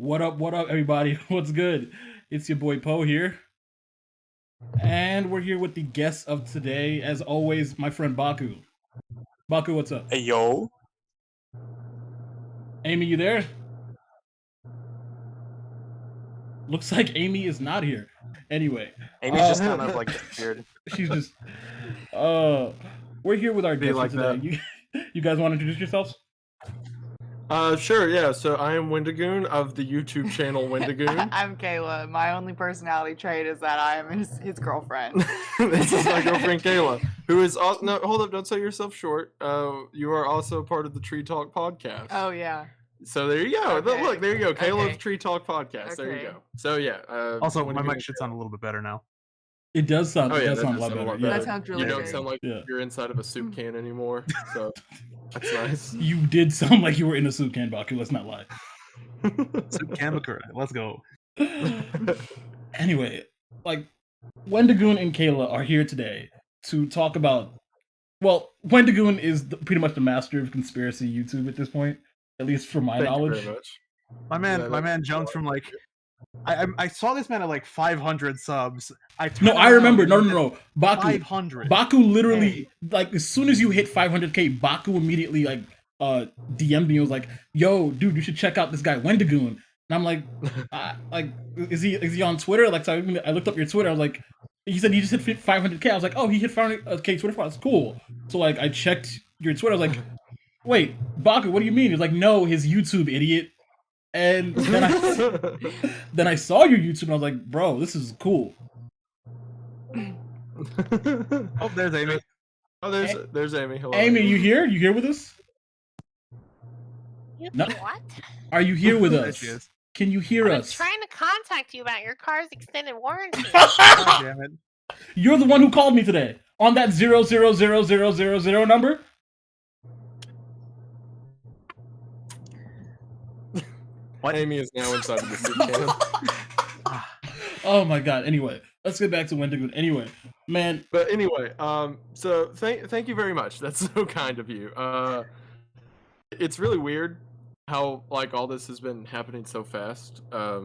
What up, everybody? What's good? It's your boy Poe here. And we're here with the guest of today, as always, my friend Baku. Baku, what's up? Hey, yo. Amy, you there? Looks like Amy is not here. Anyway. Amy's just kind of like disappeared. She's just... we're here with our guest for today. You guys want to introduce yourselves? Sure, yeah. So I am Wendigoon of the YouTube channel Wendigoon. I'm Kayla. My only personality trait is that I am his girlfriend. This is my girlfriend Kayla, who is also... No, hold up, don't sell yourself short. You are also part of the Tree Talk podcast. Oh, yeah. So there you go. Okay. Look, there you go. Kayla's Okay. Tree Talk podcast. There you go. So yeah. Also, my Wendigoon mic and should Kayla. sound a little bit better now. It does sound, Oh, yeah, it does that sound a does lot sound a better. lot Yeah. That sounds really You don't good. sound like Yeah. you're inside of a soup can anymore. So that's nice. You did sound like you were in a soup can, Baku. Let's not lie. Kamakura, let's go. Anyway, like, Wendigoon and Kayla are here today to talk about... Well, Wendigoon is pretty much the master of conspiracy YouTube at this point, at least from my Thank you knowledge. very much. My man jumped from like I saw this man at like 500 subs. No, I remember. No. Baku, 500. Baku literally, like, as soon as you hit 500k, Baku immediately, like, DM'd me and was like, yo, dude, you should check out this guy, Wendigoon. And I'm like, is he on Twitter? Like, so I looked up your Twitter. I was like, he said he just hit 500k. I was like, oh, he hit 500k Twitter followers. Cool. So, like, I checked your Twitter. I was like, wait, Baku, what do you mean? He was like, no, his YouTube, idiot. And then I saw your YouTube and I was like, bro, this is cool. Oh, there's Amy. Oh, there's Amy. Hello. Amy, you here? You here with us? You No. what? Are you here with There us? she is. Can you hear I'm us? trying to contact you about your car's extended warranty. God damn it. You're the one who called me today on that 0000000 number. What? Amy is now inside of the soup can. Oh my god. Anyway, let's get back to Wendigoon. Anyway, man, But anyway, so thank you very much. That's so kind of you. It's really weird how like all this has been happening so fast. I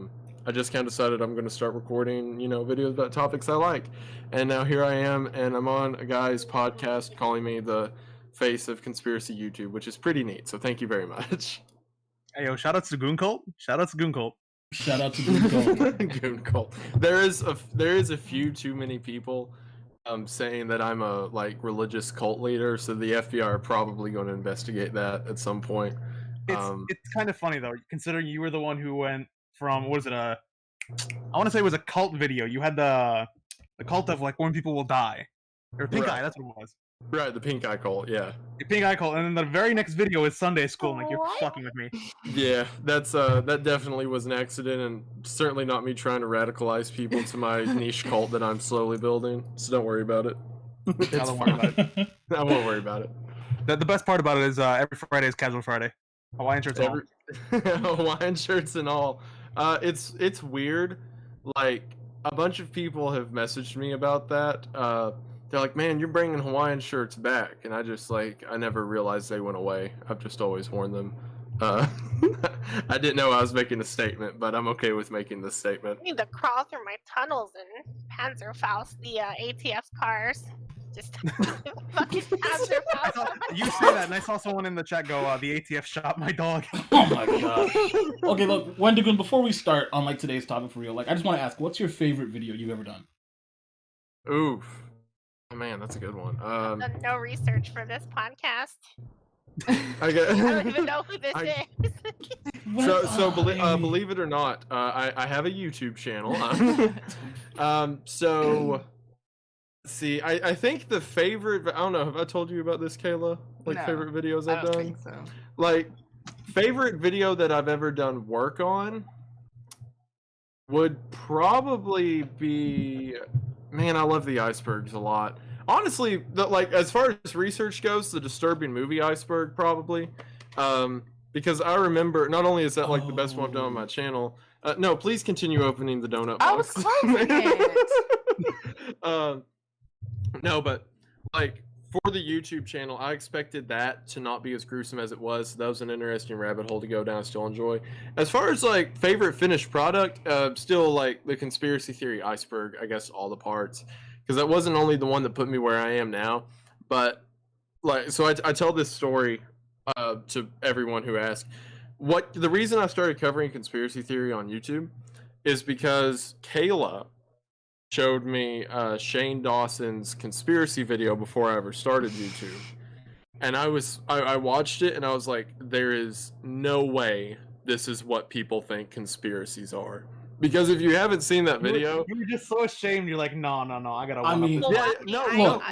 just kind of decided I'm going to start recording, videos about topics I like, and now here I am, and I'm on a guy's podcast calling me the face of conspiracy YouTube, which is pretty neat. So thank you very much. Hey yo, shout out to Goon Cult. Shout out to Goon Cult. shout out to Goon. Goon cult. There is a few too many people saying that I'm a like religious cult leader, so the FBI are probably going to investigate that at some point. It's kind of funny though, considering you were the one who went from I want to say it was a cult video. You had the cult of like when people will die. Or pink Right. eye, that's what it was. Right, the pink eye cult, yeah. The pink eye cult, and then the very next video is Sunday school. I'm like, you're What? fucking with me. Yeah, that definitely was an accident, and certainly not me trying to radicalize people to my niche cult that I'm slowly building. So don't worry about it. It's don't worry fine. about it. I won't worry about it. The best part about it is every Friday is Casual Friday. Hawaiian shirts all. Hawaiian shirts and all. It's weird. Like a bunch of people have messaged me about that. They're like, "Man, you're bringing Hawaiian shirts back," and I just I never realized they went away. I've just always worn them. I didn't know I was making a statement, but I'm okay with making this statement. I need to crawl through my tunnels and Panzerfaust the ATF cars. Just fucking Panzerfaust. You say that, and I saw someone in the chat go, "The ATF shot my dog." Oh my god. Okay, look, Wendigoon, before we start on like today's topic for real, like I just want to ask, what's your favorite video you've ever done? Oof. Oh, man, that's a good one. I've done no research for this podcast. I got. I don't even know who this is. So Amy. believe it or not, I have a YouTube channel. So see, I think the favorite. I don't know. Have I told you about this, Kayla? Like No, favorite videos I I've don't done. think so. Like favorite video that I've ever done work on would probably be. Man, I love the icebergs a lot. Honestly, as far as research goes, the disturbing movie iceberg probably, because I remember not only is that like the best one I've done on my channel. No, please continue opening the donut box. I was closing it. No, but like for the YouTube channel, I expected that to not be as gruesome as it was. That was an interesting rabbit hole to go down. I still enjoy. As far as like favorite finished product, still like the conspiracy theory iceberg. I guess all the parts, because that wasn't only the one that put me where I am now, but like so I tell this story to everyone who asks. The reason I started covering conspiracy theory on YouTube is because Kayla showed me Shane Dawson's conspiracy video before I ever started YouTube, and I watched it and I was like, there is no way this is what people think conspiracies are, because if you haven't seen that video, You were just so ashamed. You're like, no, I gotta. I mean, People Yeah, watching, no, look.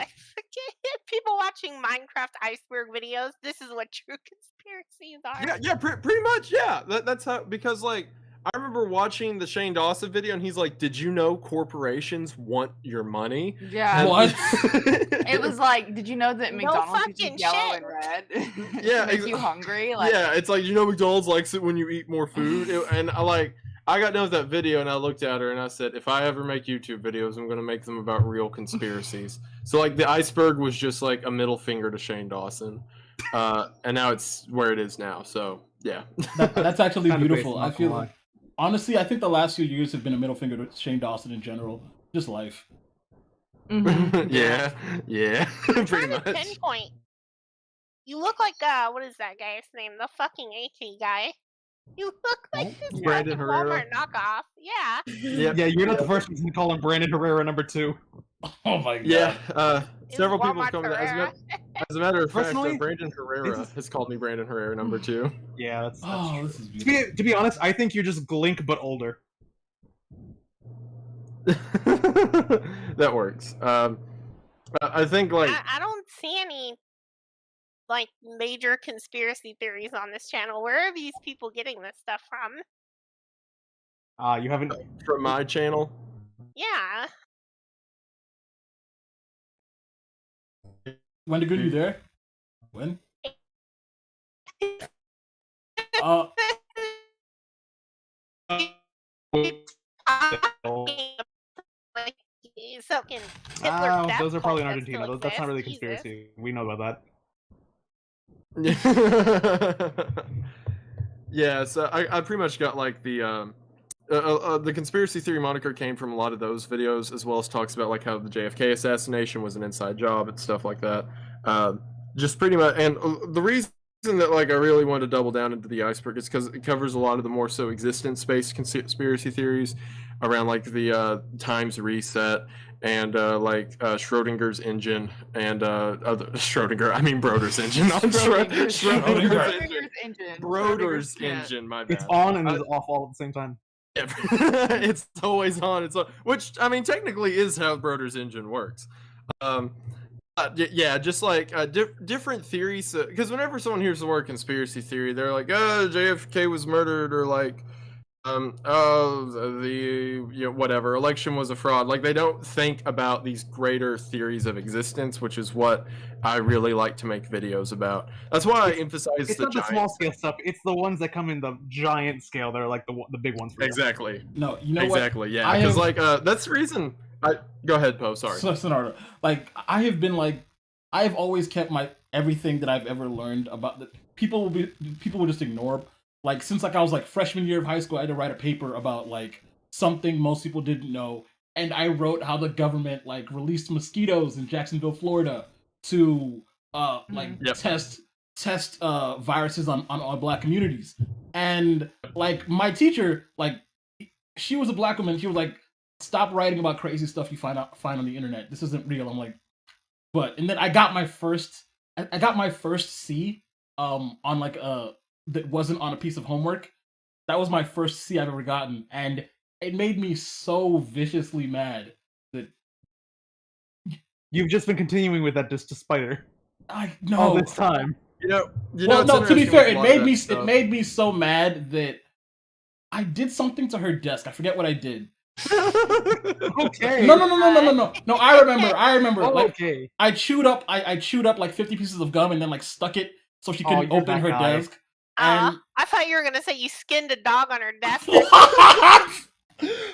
people watching Minecraft iceberg videos. This is what true conspiracies are. yeah, pretty much, yeah. That's how, because like I remember watching the Shane Dawson video and he's like, did you know corporations want your money? Yeah. And- What? It was like, did you know that No McDonald's fucking uses yellow shit. and red? Yeah, to make you hungry. Like, Yeah, it's like, you know, McDonald's likes it when you eat more food. And I got done with that video and I looked at her and I said, if I ever make YouTube videos, I'm going to make them about real conspiracies. So like the iceberg was just like a middle finger to Shane Dawson. And now it's where it is now. So yeah. That's actually Kinda beautiful. based, I not feel gonna like, honestly, I think the last few years have been a middle finger to Shane Dawson in general. Just life. mhm. yeah, I'm pretty trying to much. pinpoint. You look like what is that guy's name? The fucking AK guy. You look like this Brandon fucking Herrera. Walmart knockoff. Yeah. Yep. Yeah, you're not the first person to call him Brandon Herrera number 2. Oh my god. Yeah, It's several people Walmart have come to Herrera. as a matter of fact, Personally, Brandon Herrera has called me Brandon Herrera number 2. Yeah, that's Oh, true. this is beautiful. To be honest, I think you're just Glink but older. That works. I think like I don't see any like major conspiracy theories on this channel. Where are these people getting this stuff from? You haven't. from my channel. Yeah. Wendigoon, you there? When? Like, so can Hitler death Those are probably in cult that Argentina. still That's not really exists? conspiracy. We know about that. Yeah, so I pretty much got like the conspiracy theory moniker came from a lot of those videos, as well as talks about like how the JFK assassination was an inside job and stuff like that. Just pretty much, and the reason that like I really wanted to double down into the iceberg is because it covers a lot of the more so existence-based conspiracy theories around like the times reset and like Schrodinger's engine and Schrodinger. I mean Broder's engine. Not Schrodinger's Schrodinger's engine. engine. Broder's cat. engine. My bad. It's on and is off all at the same time. It's always on. It's on, which I mean technically is how Broder's engine works. Yeah, just like different theories. Because whenever someone hears the word conspiracy theory, they're like, "Oh, JFK was murdered," or like, whatever, election was a fraud. Like they don't think about these greater theories of existence, which is what I really like to make videos about. That's why I emphasize It's the not the giant small scale stuff. It's the ones that come in the giant scale. They're like the big ones. For you. Exactly. No, you know Exactly. Yeah. I Because have- like that's the reason. Go ahead, Poe. Sorry. what? Sonata. Like I have been like, I have always kept my everything that I've ever learned about the people will just ignore. Like since like I was like freshman year of high school, I had to write a paper about like something most people didn't know, and I wrote how the government like released mosquitoes in Jacksonville, Florida, to like Yep. test viruses on black communities. And like my teacher, like she was a black woman, she was like, stop writing about crazy stuff you find on the internet. This isn't real. I'm like, but and then I got my first C on like that wasn't on a piece of homework. That was my first C I've ever gotten, and it made me so viciously mad that You've just been continuing with that just to spite her I all no. this time. Well, No, to be fair, it made me so mad that I did something to her desk. I forget what I did. Okay. No. I remember. Oh, Like okay. I chewed up like 50 pieces of gum and then like stuck it so she couldn't you're open that her guy. desk. And I thought you were gonna say you skinned a dog on her desk.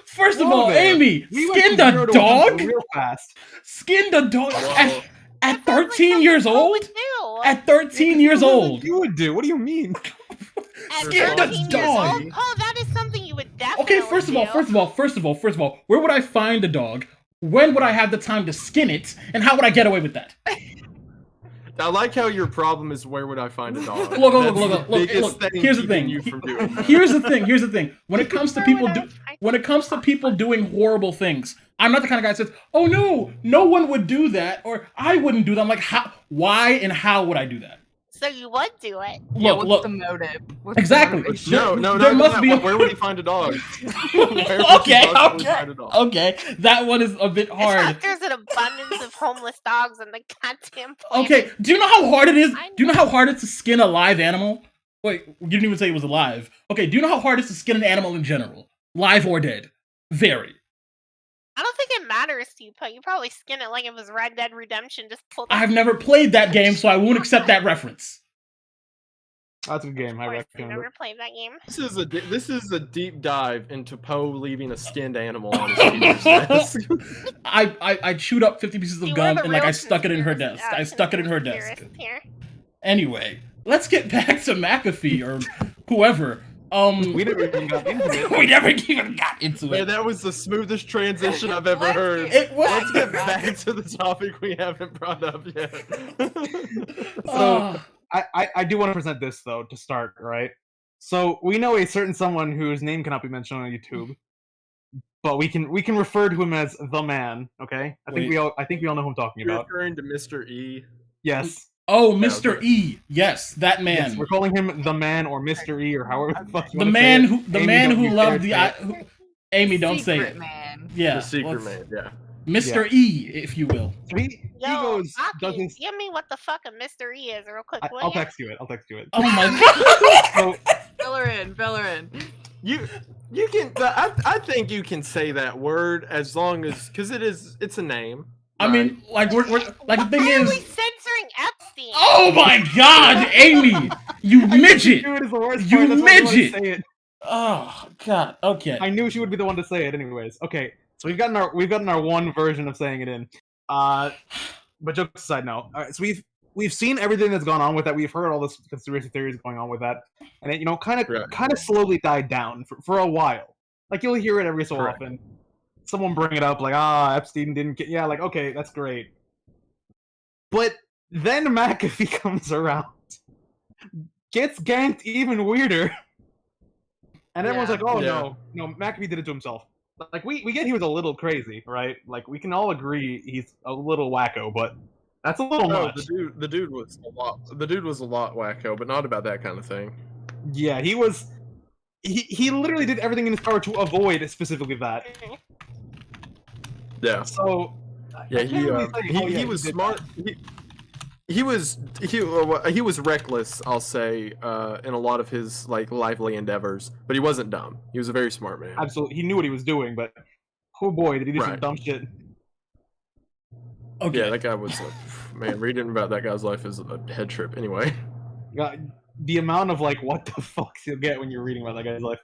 first of Whoa all, there. Amy, We went skinned from a 0 to 100 dog? real fast. Skinned a dog? Whoa. At That sounds like 13 something years Poe old? would do. At 13 years What old? you would do? What do you mean? At Scared the 13 years dog. old? Poe, that is something you would definitely Okay, first of all, do. where would I find a dog? When would I have the time to skin it? And how would I get away with that? I like how your problem is where would I find a dog? Look, That's the biggest thing here's the keeping thing. you from doing that. Here's the thing. When it comes to Where people would I do, find- when it comes to people doing horrible things, I'm not the kind of guy that says, "Oh no one would do that," or "I wouldn't do that." I'm like, how? Why and how would I do that? So you would do it. Yeah, Look, what's the motive? What's the Exactly. motivation? No, There no, must no, be a- Where would he find a dog? Where would you Okay, possibly find a dog? okay, that one is a bit It's hard. not there's an abundance of homeless dogs in the goddamn planet. Okay, do you know how hard it is? I Do you know know. how hard it is to skin a live animal? Wait, you didn't even say it was alive. Okay, do you know how hard it is to skin an animal in general? Live or dead? Very. I don't think it matters to you, but you probably skin it like it was Red Dead Redemption. Just pull the I've never played that game, so I won't accept that reference. That's a good game. I Of course, you recommend never it. played that game. This is a deep dive into Poe leaving a skinned animal on his teacher's desk. I chewed up 50 pieces of You gum are the and like real I stuck it in her conspiracy- desk. I stuck it in her desk. conspiracist Here. Anyway, let's get back to McAfee or whoever. We never even got into it. We never even got into Man, it. that was the smoothest transition I've ever Let's heard. get- It was. Let's get back to the topic we haven't brought up yet. So I do want to present this though to start, right? So we know a certain someone whose name cannot be mentioned on YouTube, but we can refer to him as the man. Okay, I think we all know who I'm talking You're about. referring to Mr. E. Yes, Oh, Mr. okay. E. Yes, that man. yes, we're calling him the man or Mr. E or however the fuck you The wanna say man it. who the Amy, man don't who you loved the dare say it. Amy, don't say Secret it. man. Yeah, The secret let's- man, yeah. Mr. E, if you will. So he Yo, goes, Aki, does his. give me what the fuck a Mr. E is real quick, will I'll ya? text you it. I'll text you it. Oh my god. So Fill her in. Fill her in. You can. I think you can say that word as long as because it's a name. I mean, like we're like the thing Why are is. we censoring Epstein? Oh my god, Amy, you midget. Dude, is the worst You part. That's why I didn't wanna midget. say it. Oh god. Okay. I knew she would be the one to say it anyways. Okay, so we've gotten our one version of saying it in. But jokes aside, no. Alright, so we've seen everything that's gone on with that. We've heard all this conspiracy theories going on with that, and it kind of slowly died down for a while. Like you'll hear it every so Correct. often. Someone bring it up like, Epstein didn't get. Yeah, like okay, that's great. But then McAfee comes around, gets ganked even weirder. And everyone's Yeah. like, "Oh Yeah. no, McAfee did it to himself." Like we get he was a little crazy, right? Like we can all agree he's a little wacko, but that's a little No, much. the dude was a lot. The dude was a lot wacko, but not about that kind of thing. Yeah, he was. He literally did everything in his power to avoid specifically that. Yeah, So yeah. I can't really say, oh, yeah, He was did smart. He was reckless. I'll say in a lot of his like lively endeavors, but he wasn't dumb. He was a very smart man. Absolutely, he knew what he was doing, but oh boy, did he do some Right. dumb shit. Okay. Yeah, that guy was man. Reading about that guy's life is a head trip. Anyway. The amount of like what the fucks you'll get when you're reading about that guy's life.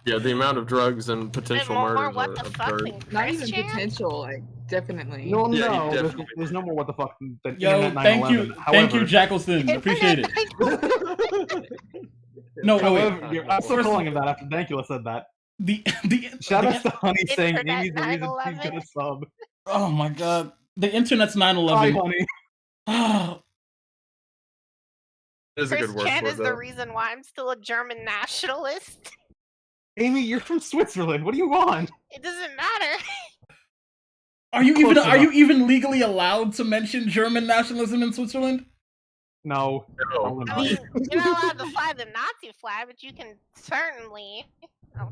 Yeah, the amount of drugs and potential more murders what are the fuck absurd. than Not even Chris Chan? potential. Like definitely. No, Yeah, he no, definitely there's no more what the fuck than Yo, Internet thank you, 9/11. thank you, However- Jackelson. Appreciate it. No, However, wait. I'm still First of calling him that after Dankula said that. The Shout the- out to Honey saying Internet Amy's the reason she's 9/11. gonna sub. Oh my god. The internet's Hi, 9/11. Honey. Oh, Is a Chris good word Chan for it, is the though. reason why I'm still a German nationalist. Amy, you're from Switzerland. What do you want? It doesn't matter. are you Close enough. even legally allowed to mention German nationalism in Switzerland? No. No. probably I not. mean, you're not allowed to fly the Nazi flag, but you can certainly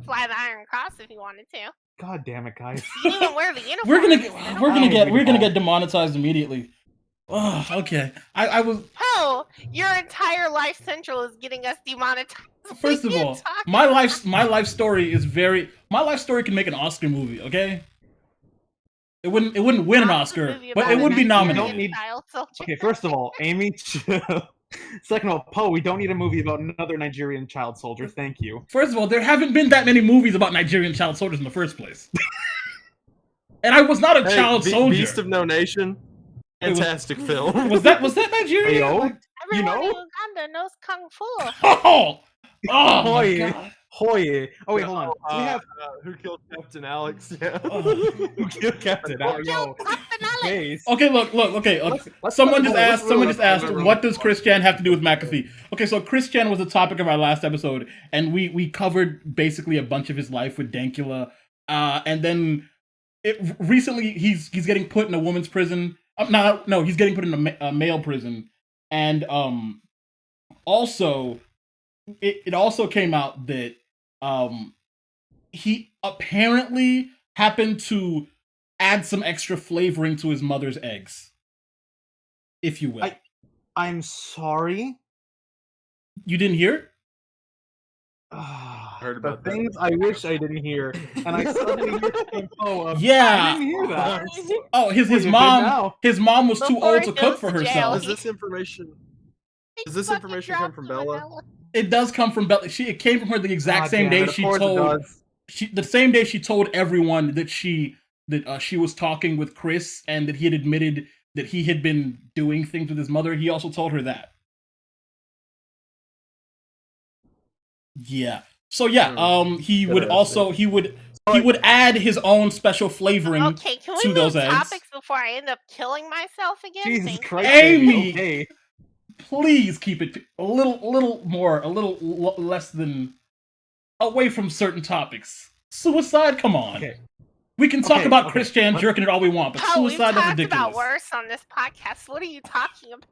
fly the Iron Cross if you wanted to. God damn it, guys. You can even wear the uniform. We're if you want. gonna Oh, get demonetized immediately. Oh, okay. I was Oh, your entire Life Central is getting us demonetized. first of What are you all, talking my about? life story is my life story can make an Oscar movie, okay? It wouldn't win an Not a Oscar, movie but about it a would be Nigerian nominated. don't need- child soldier. Okay, first of all, Amy, chill. Second of all, Poe, we don't need a movie about another Nigerian child soldier. Thank you. First of all, there haven't been that many movies about Nigerian child soldiers in the first place. And I was not a Hey, child soldier. Beast of No Nation. Fantastic film. Was that Nigeria? Ayo. Like, Everyone know? in Uganda knows kung fu. oh, oh my Hoye. god. Hoye. Oh wait, hold on. So we have Who killed Captain Alex? Yeah. Oh. who killed Captain Alex. Yo, Captain Alex. base. Okay, look. Okay, Let's someone put it just on, asked. let's put it on. What does Christian have to do with McAfee? Okay, so Christian was the topic of our last episode, and we covered basically a bunch of his life with Dankula, and then recently he's getting put in a woman's prison. No, he's getting put in a male prison, and also it also came out that he apparently happened to add some extra flavoring to his mother's eggs, if you will. I'm sorry. You didn't hear? Heard about the that. things I wish I didn't hear, and I suddenly heard the info of, Yeah. I didn't hear that. Oh, his Well, you're good mom now. his mom was too Before old he to cook goes for to jail, herself. Does this information? Does this Fucking information come dropped from the Bella? vanilla. It does come from Bella. It came from her the exact God same damn it, day of she course it told does. the same day she told everyone that she was talking with Chris and that he had admitted that he had been doing things with his mother. He also told her that. Yeah. So yeah, he would also he would add his own special flavoring Okay, can to we those move eggs. topics before I end up killing myself again? Jesus Thank you. Christ, Amy! Okay. Please keep it a little more, less than away from certain topics. Suicide, come on. Okay. We can talk Okay, about okay. Christian jerking it all we want, but Oh, we've suicide is talked ridiculous. about worse on this podcast. What are you talking about?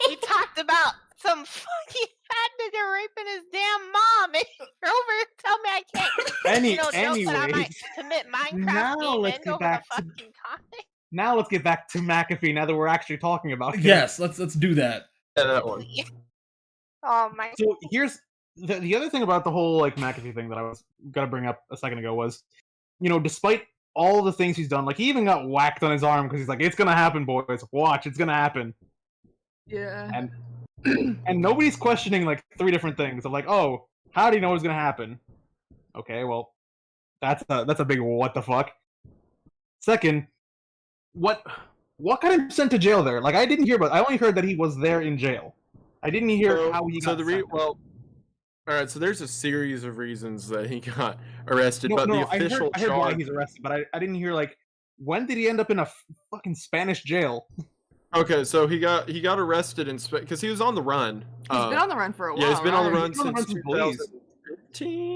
We talked about some fucking fat nigga raping his damn mom. And you're over here telling me I can't, joke that I might Anyways, commit Minecraft now let's demons get over back the to- fucking comic. now let's get back to McAfee. Now that we're actually talking about him. Yes, let's do that. Yeah, that one. Oh my. So here's the other thing about the whole like McAfee thing that I was gonna bring up a second ago was, despite all the things he's done, like he even got whacked on his arm because he's like, "It's gonna happen, boys. Watch, it's gonna happen." Yeah. And nobody's questioning like three different things of like, "Oh, how do you know what's gonna happen?" Okay, well, that's a big what the fuck. Second, what got him sent to jail there? Like I didn't hear about. I only heard that he was there in jail. I didn't hear how he got sent. All right. So there's a series of reasons that he got arrested, No, but no, the official I heard why charge. he's arrested, but I didn't hear like when did he end up in a fucking Spanish jail? Okay, so he got arrested in because he was on the run. He's been on the run for a while. Yeah, he's been on the right? run He's been on the since run since police.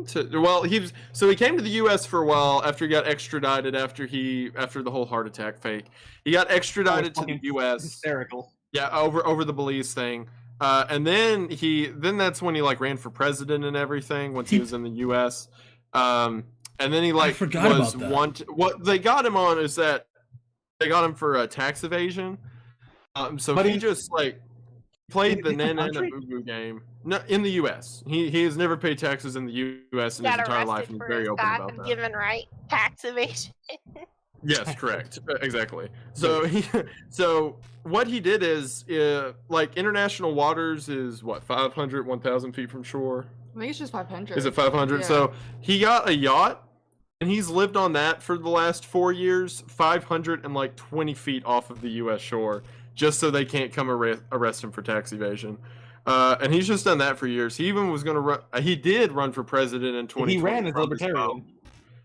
2015. Well, he came to the U.S. for a while after he got extradited after the whole heart attack fake. He got extradited to the Fucking U.S. Hysterical. Yeah, over the Belize thing. And then that's when he like ran for president and everything once he was in the U.S. And then he like forgot was about that. what they got him on is that they got him for tax evasion. So But he just like played the in the Nana country? Boo Boo game. No, in the U.S. He has never paid taxes in the U.S. in his Got entire life, arrested and he's for very his open about that. God-given right, tax evasion. Yes, correct. Exactly. So what he did is, like international waters is what 500, 1,000 feet from shore. I think it's just 500. Is it 500? Yeah. So he got a yacht, and he's lived on that for the last 4 years, 520 feet off of the U.S. shore, just so they can't come arrest him for tax evasion. And he's just done that for years. He even was going to run. He did run for president in 2020. He ran as a from his boat. libertarian.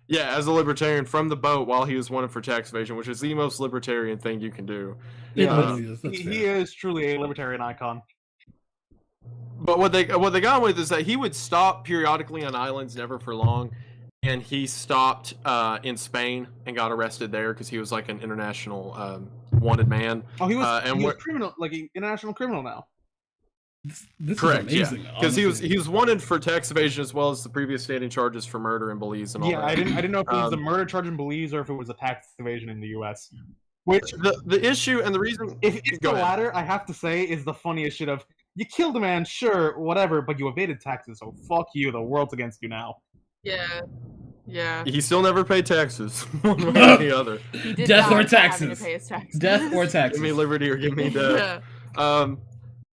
Yeah, as a libertarian from the boat while he was wanted for tax evasion, which is the most libertarian thing you can do. It Yeah. literally is. That's He fair. is truly a libertarian icon. But what they got with is that he would stop periodically on islands, never for long, and he stopped in Spain and got arrested there because he was like an international wanted man. Oh, he was And he was what- criminal, like an international criminal now. This Correct, is amazing. because he honestly. was wanted for tax evasion as well as the previous standing charges for murder in Belize and all Yeah, that. I didn't know if it was a Um, murder charge in Belize or if it was a tax evasion in the U.S. Which, The issue and the reason. if it's Go the ahead. latter, I have to say is the funniest shit of you killed a man, sure, whatever, but you evaded taxes, so fuck you. The world's against you now. Yeah. Yeah. He still never paid taxes, one way or the other. He did Death die or for having taxes. to pay his taxes. Death or Give taxes. me liberty or give me death. Yeah.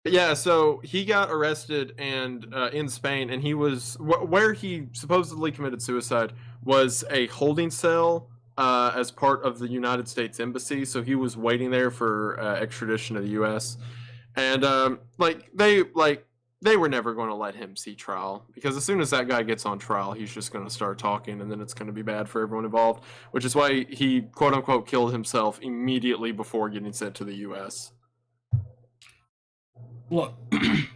Yeah, so he got arrested and in Spain, and he was where he supposedly committed suicide was a holding cell as part of the United States Embassy, so he was waiting there for extradition to the U.S. And they were never going to let him see trial, because as soon as that guy gets on trial, he's just going to start talking, and then it's going to be bad for everyone involved. Which is why he quote unquote killed himself immediately before getting sent to the U.S. Look,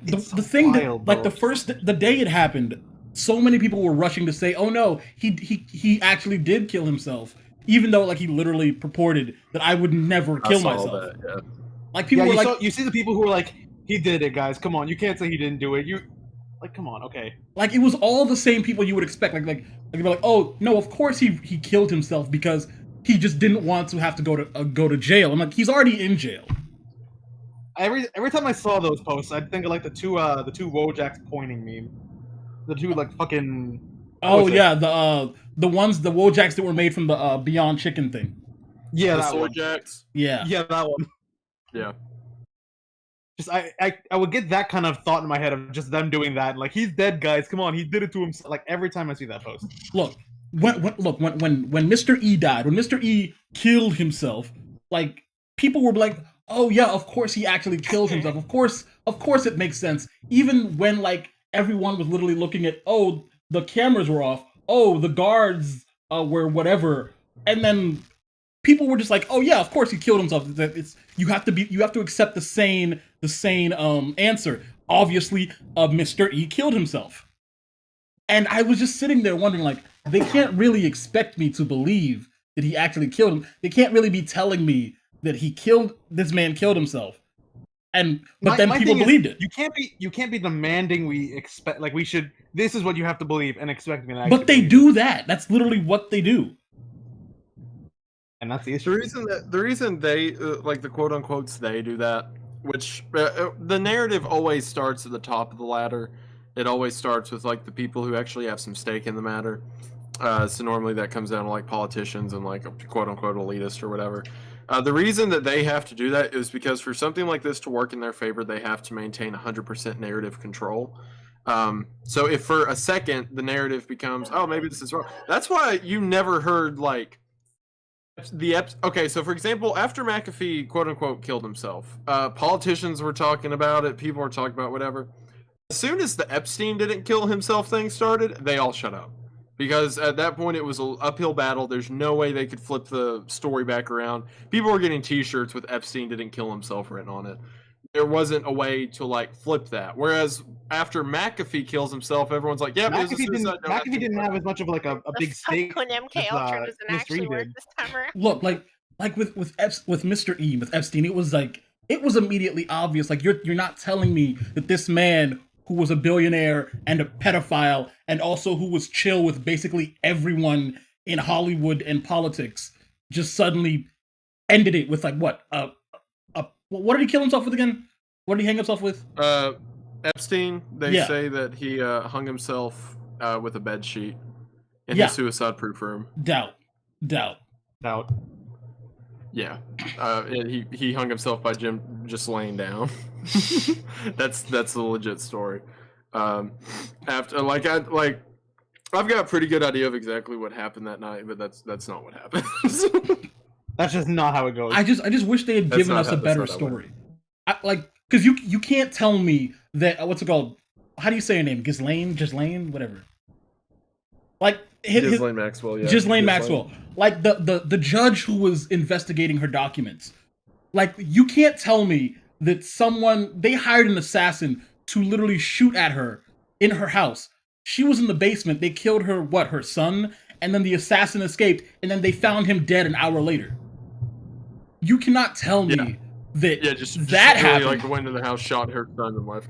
the thing wild, that, like, bro. the day it happened, so many people were rushing to say, "Oh no, he actually did kill himself," even though like he literally purported that I would never kill I saw myself. that, yeah. Like people Yeah, were you, like, you see the people who are like, he did it, guys. Come on, you can't say he didn't do it. You, like, come on, okay. like it was all the same people you would expect. Like they'd be like, "Oh no, of course he killed himself because he just didn't want to have to go to jail." I'm like, he's already in jail. Every time I saw those posts, I'd think of like the two Wojaks pointing meme. The two like fucking. Oh what's it? yeah, the Wojaks that were made from the Beyond Chicken thing. Yeah, The that Soy one. Jacks. Yeah. Yeah, that one. Yeah. Just I would get that kind of thought in my head of just them doing that. Like, he's dead, guys. Come on, he did it to himself. Like every time I see that post. Look, when Mr. E died, when Mr. E killed himself, like people were like, "Oh yeah, of course he actually killed himself. Of course it makes sense." Even when like everyone was literally looking at, "Oh, the cameras were off. Oh, the guards were whatever," and then people were just like, "Oh yeah, of course he killed himself." It's you have to accept the sane answer. Obviously, Mr. E killed himself, and I was just sitting there wondering, like, they can't really expect me to believe that he actually killed him. They can't really be telling me that this man killed himself, but then people thing is, believed it. You can't be demanding we expect, like, we should. This is what you have to believe, and expect me to. But they do that. That's literally what they do. And that's the issue. The reason they like the quote unquotes they do that, which the narrative always starts at the top of the ladder. It always starts with like the people who actually have some stake in the matter. So normally that comes down to like politicians and like a quote unquote elitist or whatever. The reason that they have to do that is because for something like this to work in their favor, they have to maintain 100% narrative control. So if for a second the narrative becomes, "Oh, maybe this is wrong," that's why you never heard like okay, so for example, after McAfee quote unquote killed himself, politicians were talking about it, people were talking about whatever. As soon as the Epstein didn't kill himself thing started, they all shut up. Because at that point it was an uphill battle. There's no way they could flip the story back around. People were getting t-shirts with Epstein didn't kill himself written on it. There wasn't a way to like flip that. Whereas after McAfee kills himself, everyone's like, "Yeah, McAfee didn't have as much of like a big stake. When MK Ultra doesn't Mr. actually E work did. this time around. Look, like with Mr. E, with Epstein, it was immediately obvious. Like you're not telling me that this man who was a billionaire and a pedophile and also who was chill with basically everyone in Hollywood and politics just suddenly ended it with like what did he kill himself with again? What did he hang himself with? Epstein. They say that he hung himself with a bed sheet in his suicide-proof room. Doubt. Yeah, he hung himself by just laying down. that's a legit story. After I've got a pretty good idea of exactly what happened that night, but that's not what happened. That's just not how it goes. I just wish they had given us a better story. Because you can't tell me that what's it called? How do you say her name? Ghislaine, whatever. Like Ghislaine Maxwell, yeah. Ghislaine Maxwell. Like the judge who was investigating her documents. Like you can't tell me that they hired an assassin to literally shoot at her in her house. She was in the basement. They killed her son, and then the assassin escaped, and then they found him dead an hour later. You cannot tell me that just that really, happened. like went into the house, shot her son and left.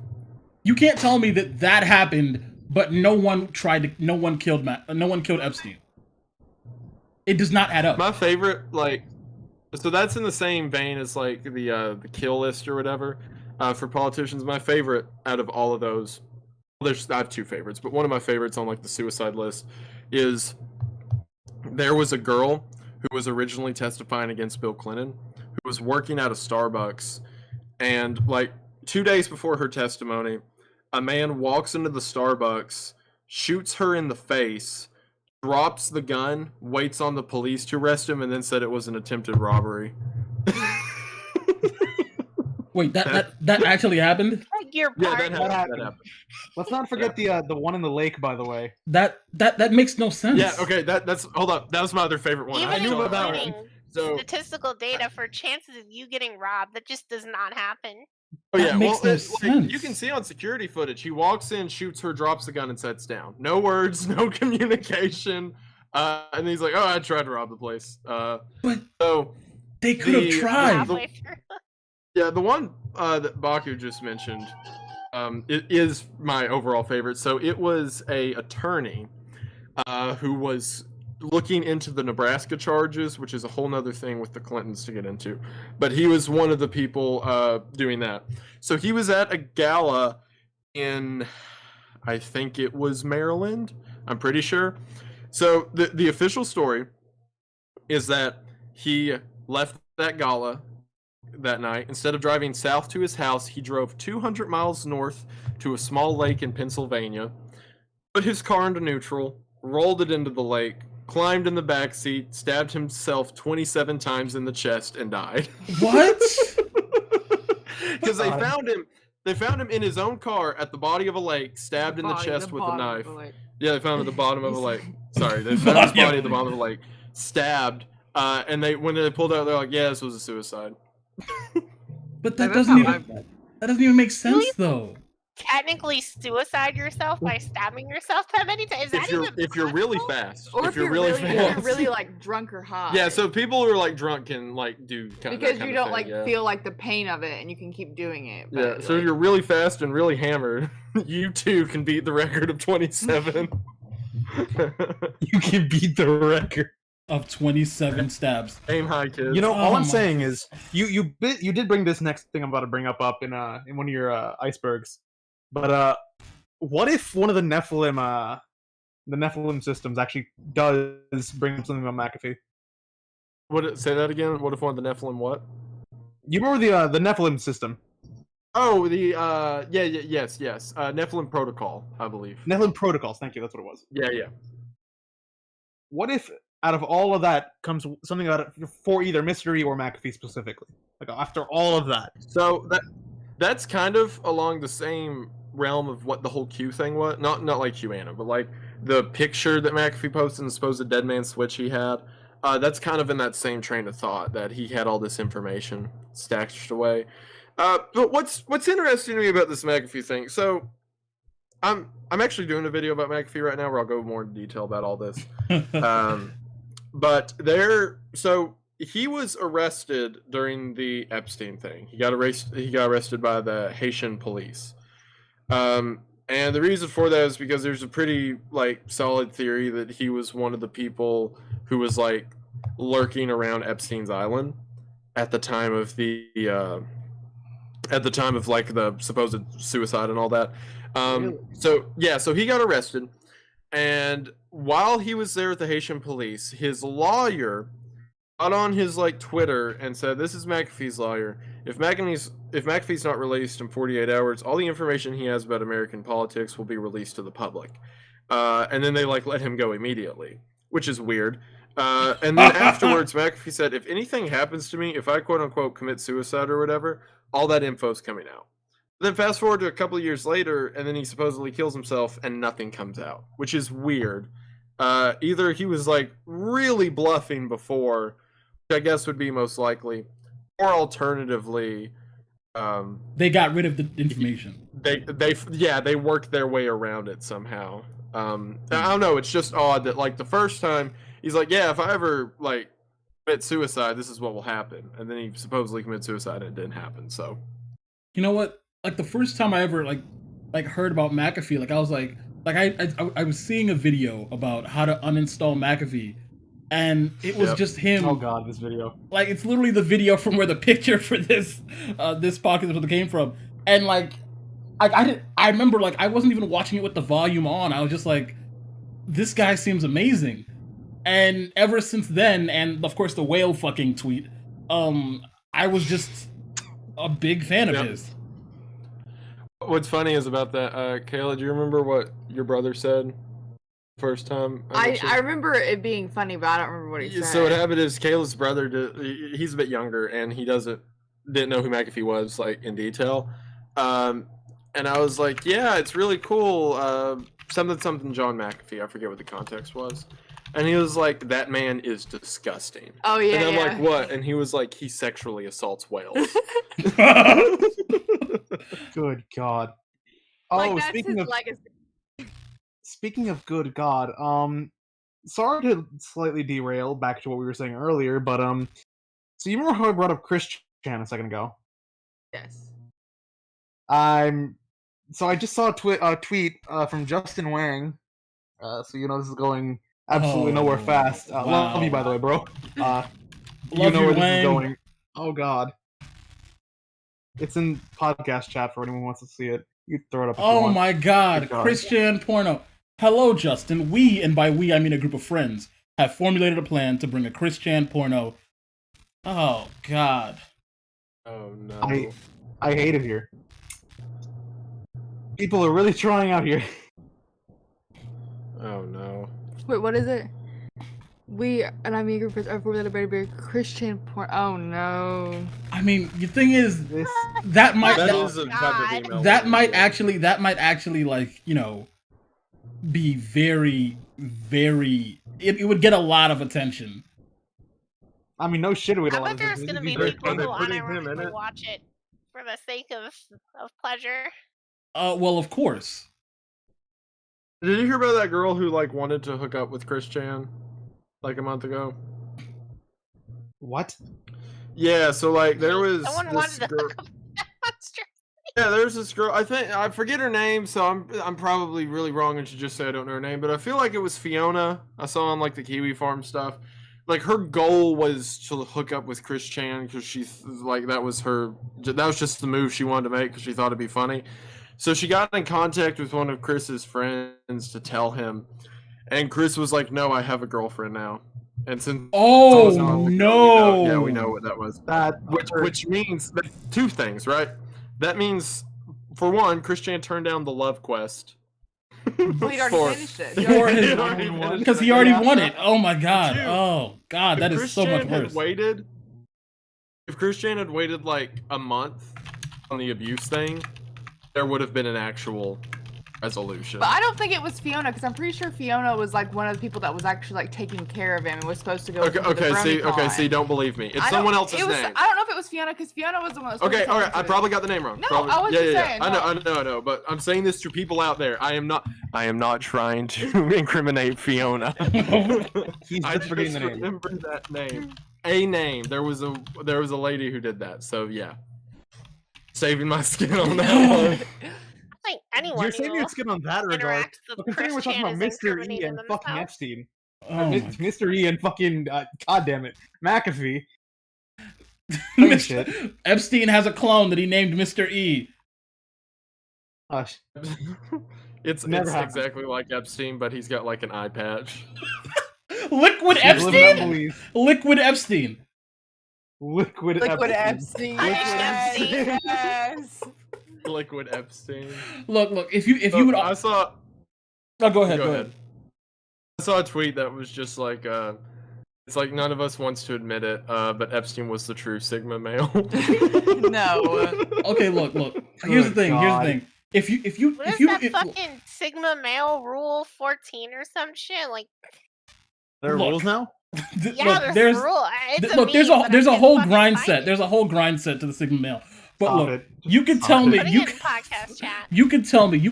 You can't tell me that happened, but no one killed Epstein. It does not add up. My favorite, so that's in the same vein as like the kill list or whatever for politicians. My favorite out of all of those, I have two favorites, but one of my favorites on like the suicide list is there was a girl who was originally testifying against Bill Clinton who was working at a Starbucks, and like 2 days before her testimony, a man walks into the Starbucks, shoots her in the face, drops the gun, waits on the police to arrest him, and then said it was an attempted robbery. Wait, that actually happened? Your Yeah, partner. that happened. Let's not forget the one in the lake, by the way. That makes no sense. Yeah, okay, that's hold up. That was my other favorite one. I Even knew about that including one. So, statistical data for chances of you getting robbed, that just does not happen. oh yeah, That makes no sense. you can see on security footage, he walks in, shoots her, drops the gun, and sets down. No words, no communication. And he's like, "Oh, I tried to rob the place." But So they could have tried. Halfway through. yeah, the one that Baku just mentioned, it is my overall favorite. So it was a attorney who was looking into the Nebraska charges, which is a whole nother thing with the Clintons to get into. But he was one of the people doing that. So he was at a gala in, I think it was Maryland. I'm pretty sure. So the official story is that he left that gala that night. Instead of driving south to his house, he drove 200 miles north to a small lake in Pennsylvania, put his car into neutral, rolled it into the lake, climbed in the back seat, stabbed himself 27 times in the chest, and died. What? Because they found him in his own car at the body of a lake, stabbed in the chest with a knife. Yeah, they found him at the bottom of a lake. Sorry, they found his body at the bottom of the lake, stabbed. And when they pulled out, they're like, "Yeah, this was a suicide." But that that's doesn't how even make sense though. Technically suicide yourself by stabbing yourself that many times. Is that If you're really possible? fast, Or if you're really if fast, you're really like drunk or high. yeah. So people who are like drunk can like do kind because of that you kind don't of like thing, yeah. feel like the pain of it, and you can keep doing it. Yeah, But, so if like, you're really fast and really hammered, you too can beat the record of 27. You can beat the record. Of 27 stabs. Aim high, kids. You know, all Oh I'm my- saying is you did bring this next thing I'm about to bring up in one of your icebergs. But what if one of the Nephilim systems actually does bring up something about McAfee? Say that again. What if one of the Nephilim? What? You remember the Nephilim system? Oh, yes. Nephilim protocol, I believe. Nephilim protocols. Thank you. That's what it was. Yeah. What if out of all of that comes something out for either Mystery or McAfee specifically? Like after all of that. So that's kind of along the same realm of what the whole Q thing was. Not like QAnon, but like the picture that McAfee posted and supposed dead man switch he had. That's kind of in that same train of thought that he had all this information stashed away. But what's interesting to me about this McAfee thing? So I'm actually doing a video about McAfee right now where I'll go more in detail about all this. But so he was arrested during the Epstein thing. He got arrested by the Haitian police. And the reason for that is because there's a pretty like solid theory that he was one of the people who was like lurking around Epstein's island at the time of like the supposed suicide and all that. So he got arrested, and while he was there with the Haitian police, his lawyer got on his like Twitter and said, "This is McAfee's lawyer. If McAfee's not released in 48 hours, all the information he has about American politics will be released to the public." And then they like let him go immediately, which is weird. And then afterwards, McAfee said, "If anything happens to me, if I quote unquote commit suicide or whatever, all that info's coming out." Then fast forward to a couple of years later, and then he supposedly kills himself, and nothing comes out, which is weird. Either he was like really bluffing before, which I guess would be most likely, or alternatively, They got rid of the information. they worked their way around it somehow. I don't know. It's just odd that like the first time he's like, "Yeah, if I ever like commit suicide, this is what will happen," and then he supposedly committed suicide and it didn't happen. So, You know what? Like the first time I ever like heard about McAfee, like I was like I was seeing a video about how to uninstall McAfee, and it was just him. Oh god, this video. Like it's literally the video from where the picture for this podcast came from, and like I remember like I wasn't even watching it with the volume on. I was just like, this guy seems amazing, and ever since then, and of course the whale fucking tweet, I was just a big fan of his. what's funny is about that, Kayla, do you remember what your brother said first time. I remember it being funny, but I don't remember what he said. So what happened is Kayla's brother, he's a bit younger, and he didn't know who McAfee was, like, in detail. And I was like, yeah, it's really cool. Something John McAfee. I forget what the context was. And he was like, that man is disgusting. Oh, yeah, And I'm yeah. like, what? And he was like, he sexually assaults whales. Good God. Like, Oh, that's speaking his of legacy. speaking of good God, sorry to slightly derail back to what we were saying earlier, but so you remember how I brought up Chris Chan a second ago? Yes. So I just saw a tweet from Justin Wang. So you know this is going absolutely nowhere fast. Love you, by the way, bro. You Love know you, where this Wang. is going. Oh God. It's in podcast chat for anyone who wants to see it. You can throw it up. If you Oh want. my God, Good God. Christian porno. Hello, Justin. We, and by we I mean a group of friends, have formulated a plan to bring a Christian porno. Oh God. Oh no. I hate it here. People are really trying out here. Oh no. Wait, what is it? We and I'm eager for that baby Christian porn. Oh no. I mean, the thing is, This that might That that, is a type of email. that might actually like, you know, be very, very. It would get a lot of attention. I mean, no shit. We I don't. bet there's gonna be They're people who putting him in unironically it. watch it for the sake of pleasure. Well, of course. Did you hear about that girl who like wanted to hook up with Chris Chan like a month ago? What? Yeah, so like there was Someone this wanted to girl. hook up with that monster. Yeah, there's this girl. I forget her name, so I'm probably really wrong and should just say I don't know her name. But I feel like it was Fiona. I saw on like the Kiwi Farm stuff. Like her goal was to hook up with Chris Chan because like that was just the move she wanted to make because she thought it'd be funny. So she got in contact with one of Chris's friends to tell him, and Chris was like, "No, I have a girlfriend now." And since Oh it's almost a month ago, no! yeah, we know what that was. Which means two things, right? That means, for one, Chris Chan turned down the love quest. Well, he'd already For- finished it. For his- He'd already finished Because he it. already Yeah. won it. Oh my God. Dude, Oh God, that If is Chris so much Chan had worse. waited, if Chris Chan had waited like a month on the abuse thing, there would have been an actual resolution. But I don't think it was Fiona because I'm pretty sure Fiona was like one of the people that was actually like taking care of him and was supposed to go. Okay, to the okay, BronyCon. see, don't believe me. It's I someone don't- else's it was, name. I don't know if it was Fiona because Fiona was the one. That was supposed Okay, to all take right, him I to probably got the name wrong. No, Probably. I was yeah, just yeah, saying, yeah. no. I know, but I'm saying this to people out there. I am not trying to incriminate Fiona. He's I just forgetting just the name. remember that name. A name. There was a lady who did that. So yeah, saving my skin on that one. I think anyone You're saving who your skin on that regard. interacts with But considering we're Chris talking Chan about is Mr. E incriminating and fucking themselves. Epstein. Oh my Mr. E and fucking God damn it, McAfee. Holy shit. Epstein has a clone that he named Mr. E. Hush. It's Never happened. exactly like Epstein, but he's got like an eye patch. Liquid Live and Epstein? believe. Liquid Epstein. Liquid Epstein. Epstein. Yes. Liquid Epstein. Look. If you So, would, I saw. oh, go ahead. I saw a tweet that was just like, it's like none of us wants to admit it, but Epstein was the true Sigma male. No. Okay, look. Here's the Good thing. God. If you What is that fucking Sigma male rule 14 or some shit? Like, There are Look. rules now? yeah, there's a rule. It's a look, there's meme, a but there's I a can whole fucking grind find set. it. There's a whole grind set to the Sigma male. But Stop look, it. you could Stop tell it. me Put it you in could, podcast chat. you could tell me you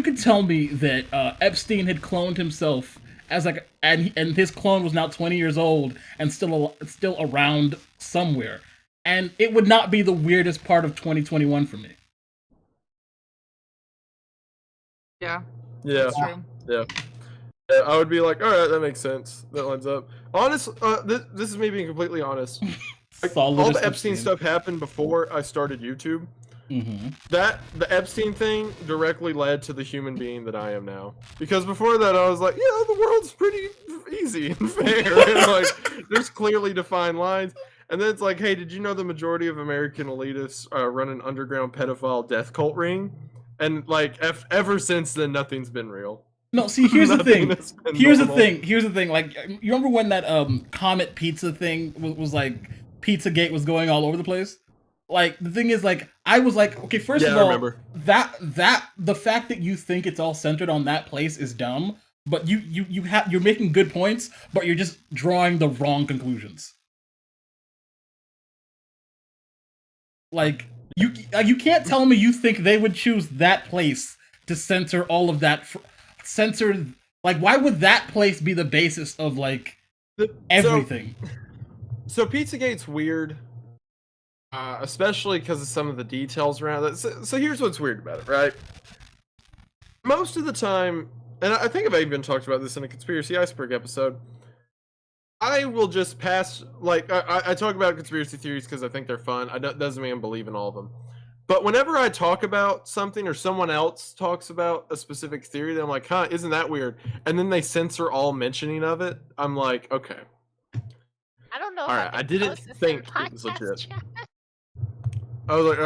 could tell me that Epstein had cloned himself as like and his clone was now 20 years old and still around somewhere, and it would not be the weirdest part of 2021 for me. Yeah. Yeah, That's true. yeah. I would be like, all right, that makes sense. That lines up. Honest, this is me being completely honest. Like, Solid all as the Epstein Epstein. stuff happened before I started YouTube. Mm-hmm. The Epstein thing directly led to the human being that I am now. Because before that, I was like, yeah, the world's pretty easy and fair. And like, there's clearly defined lines. And then it's like, hey, did you know the majority of American elitists run an underground pedophile death cult ring? And like ever since then, nothing's been real. No, see, here's the Nothing thing. has been Here's the normal. thing. Here's the thing. Like, you remember when that Comet Pizza thing was like Pizzagate was going all over the place? Like, the thing is, like, I was like, okay, first Yeah, of I all, remember. that the fact that you think it's all centered on that place is dumb. But you're making good points, but you're just drawing the wrong conclusions. Like, you can't tell me you think they would choose that place to censor all of that. Censor, like, why would that place be the basis of like everything? So Pizzagate's weird, especially because of some of the details around it. So here's what's weird about it, right? Most of the time, and I think I've even talked about this in a Conspiracy Iceberg episode, I will just pass, like, I talk about conspiracy theories because I think they're fun. Doesn't mean I believe in all of them. But whenever I talk about something or someone else talks about a specific theory, then I'm like, huh, isn't that weird? And then they censor all mentioning of it. I'm like, okay. I don't know. All right, I didn't think it was legit. I was like,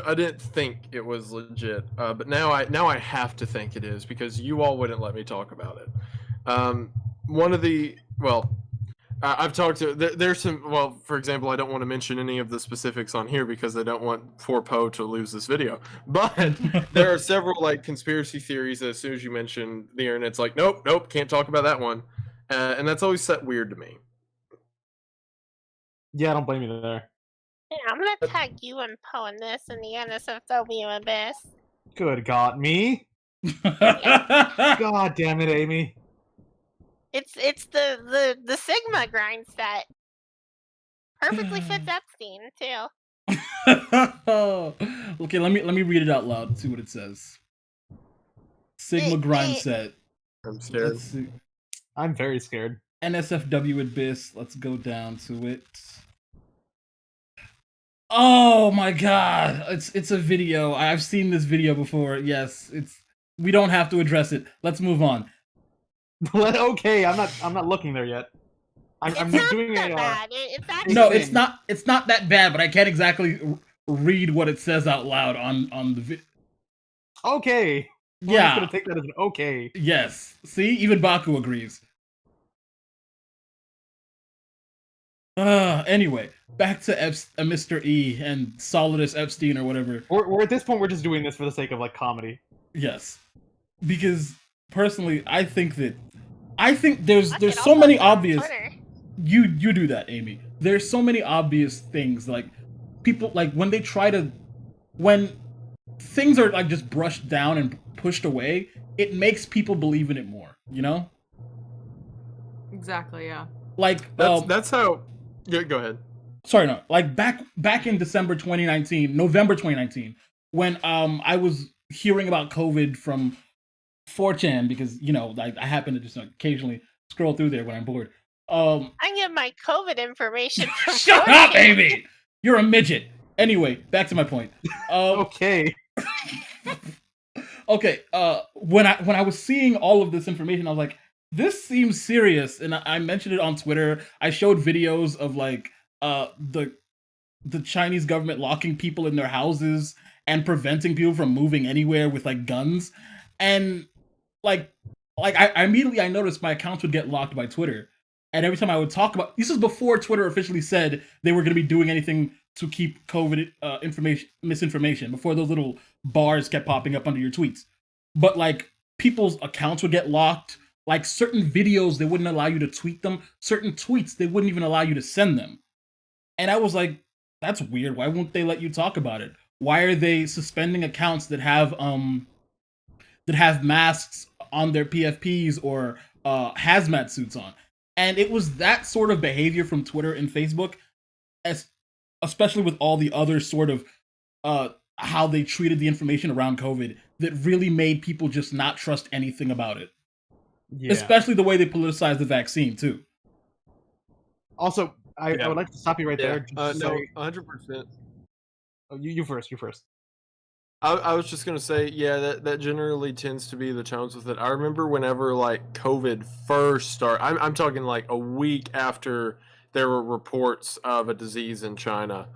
I didn't think it was legit, but now I have to think it is because you all wouldn't let me talk about it. One of the I've talked to there's some for example, I don't want to mention any of the specifics on here because I don't want poor Poe to lose this video. But there are several like conspiracy theories that as soon as you mention the internet's like, nope, can't talk about that one, and that's always set weird to me. Yeah, I don't blame you there. Yeah, I'm gonna tag you and Poe in this in the NSFW abyss. Good God, me? God damn it, Amy. It's the Sigma grind set. Perfectly fits Epstein too. Okay, let me read it out loud. See what it says. Sigma grind set. I'm scared. Let's see. I'm very scared. NSFW abyss. Let's go down to it. Oh my god, it's a video. I've seen this video before. Yes, we don't have to address it. Let's move on. Okay, I'm not looking there yet. I'm not doing that a bad. It's actually No, it's not that bad, but I can't exactly read what it says out loud on the video. okay. I'm Yeah. just gonna take that as an okay. Yes. See, even Baku agrees. Anyway, back to Mr. E and Solidus Epstein or whatever. We're at this point. We're just doing this for the sake of like comedy. Yes, because personally, I think there's Fuck it, so I'll many post it on obvious. Twitter. You do that, Amy. There's so many obvious things like people like when things are like just brushed down and pushed away, it makes people believe in it more. You know, Exactly, yeah. like That's how. Yeah, go ahead. sorry, no, like back in November 2019, when I was hearing about COVID from 4chan because I happen to just occasionally scroll through there when I'm bored. I get my COVID information from Shut up, 4chan. Amy! You're a midget. Anyway, back to my point. Okay. Okay. When I was seeing all of this information, I was like, this seems serious, and I mentioned it on Twitter. I showed videos of like the Chinese government locking people in their houses and preventing people from moving anywhere with like guns, and like I immediately I noticed my accounts would get locked by Twitter, and every time I would talk about this was before Twitter officially said they were going to be doing anything to keep COVID misinformation, before those little bars kept popping up under your tweets, but like people's accounts would get locked. Like certain videos, they wouldn't allow you to tweet them. Certain tweets, they wouldn't even allow you to send them. And I was like, that's weird. Why won't they let you talk about it? Why are they suspending accounts that have masks on their PFPs or hazmat suits on? And it was that sort of behavior from Twitter and Facebook, especially with all the other sort of how they treated the information around COVID, that really made people just not trust anything about it. Yeah. Especially the way they politicized the vaccine too. Also, I would like to stop you right there. No, Just to say, 100%. oh, you first. You first. I was just gonna say, yeah, that generally tends to be the tones with it. I remember whenever like COVID first started. I'm talking like a week after there were reports of a disease in China.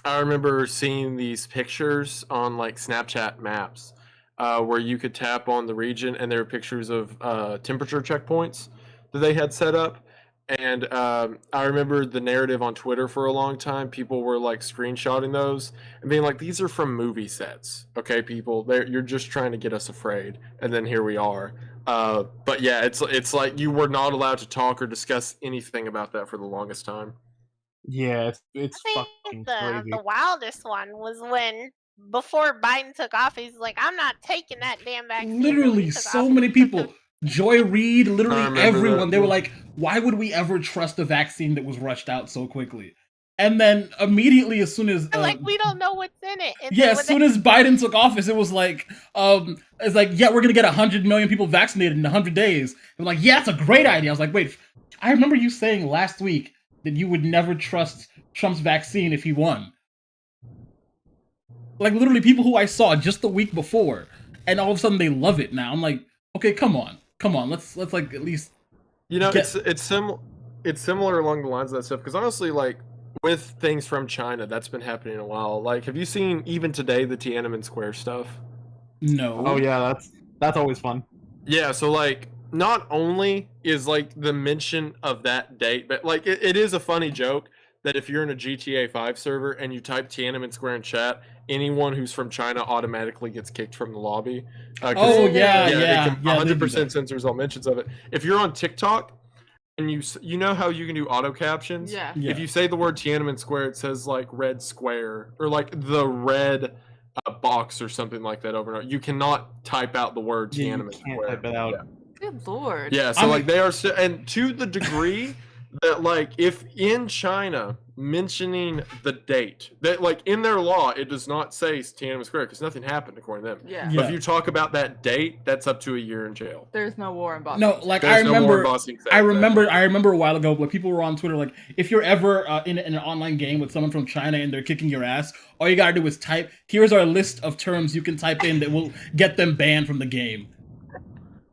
I remember seeing these pictures on like Snapchat maps, where you could tap on the region, and there were pictures of temperature checkpoints that they had set up. And I remember the narrative on Twitter for a long time. People were like screenshotting those and being like, "These are from movie sets, okay, people. You're just trying to get us afraid." And then here we are. But yeah, it's like you were not allowed to talk or discuss anything about that for the longest time. Yeah, it's I fucking think crazy. the wildest one was when before Biden took off, he's like, "I'm not taking that damn vaccine." When he Literally, took so off, many people. Joy Reid, I literally remember everyone. that, They were too. like, "Why would we ever trust a vaccine that was rushed out so quickly?" And then immediately, as soon as they're like, "We don't know what's in it." And yeah, then as when soon as Biden took office, it was like, yeah, we're gonna get 100 million people vaccinated in 100 days. I'm like, yeah, it's a great idea. I was like, wait, I remember you saying last week that you would never trust Trump's vaccine if he won. Like literally, people who I saw just the week before, and all of a sudden they love it now. I'm like, okay, come on, let's like at least. You know, Get- it's similar along the lines of that stuff, because honestly, like with things from China, that's been happening a while. Like, have you seen even today the Tiananmen Square stuff? No. Oh yeah, that's always fun. Yeah, so like not only is like the mention of that date, but like it is a funny joke that if you're in a GTA 5 server and you type Tiananmen Square in chat, anyone who's from China automatically gets kicked from the lobby. Oh yeah, it yeah, can yeah. they do 100% that. censors all mentions of it. If you're on TikTok and you know how you can do auto captions? Yeah. Yeah. If you say the word Tiananmen Square, it says like red square or like the red box or something like that over and over. You cannot type out the word Yeah, you Tiananmen can't Square. type it out. Yeah. Good lord. Yeah, so I like mean- they are, and to the degree that like if in China mentioning the date that like in their law it does not say Tiananmen Square because nothing happened according to them. Yeah. Yeah. But if you talk about that date, that's up to a year in jail. There's no war in Boston. No, like There's I no more remember. embossing I remember a while ago, like people were on Twitter, like if you're ever in an online game with someone from China and they're kicking your ass, all you gotta do is type. Here's our list of terms you can type in that will get them banned from the game.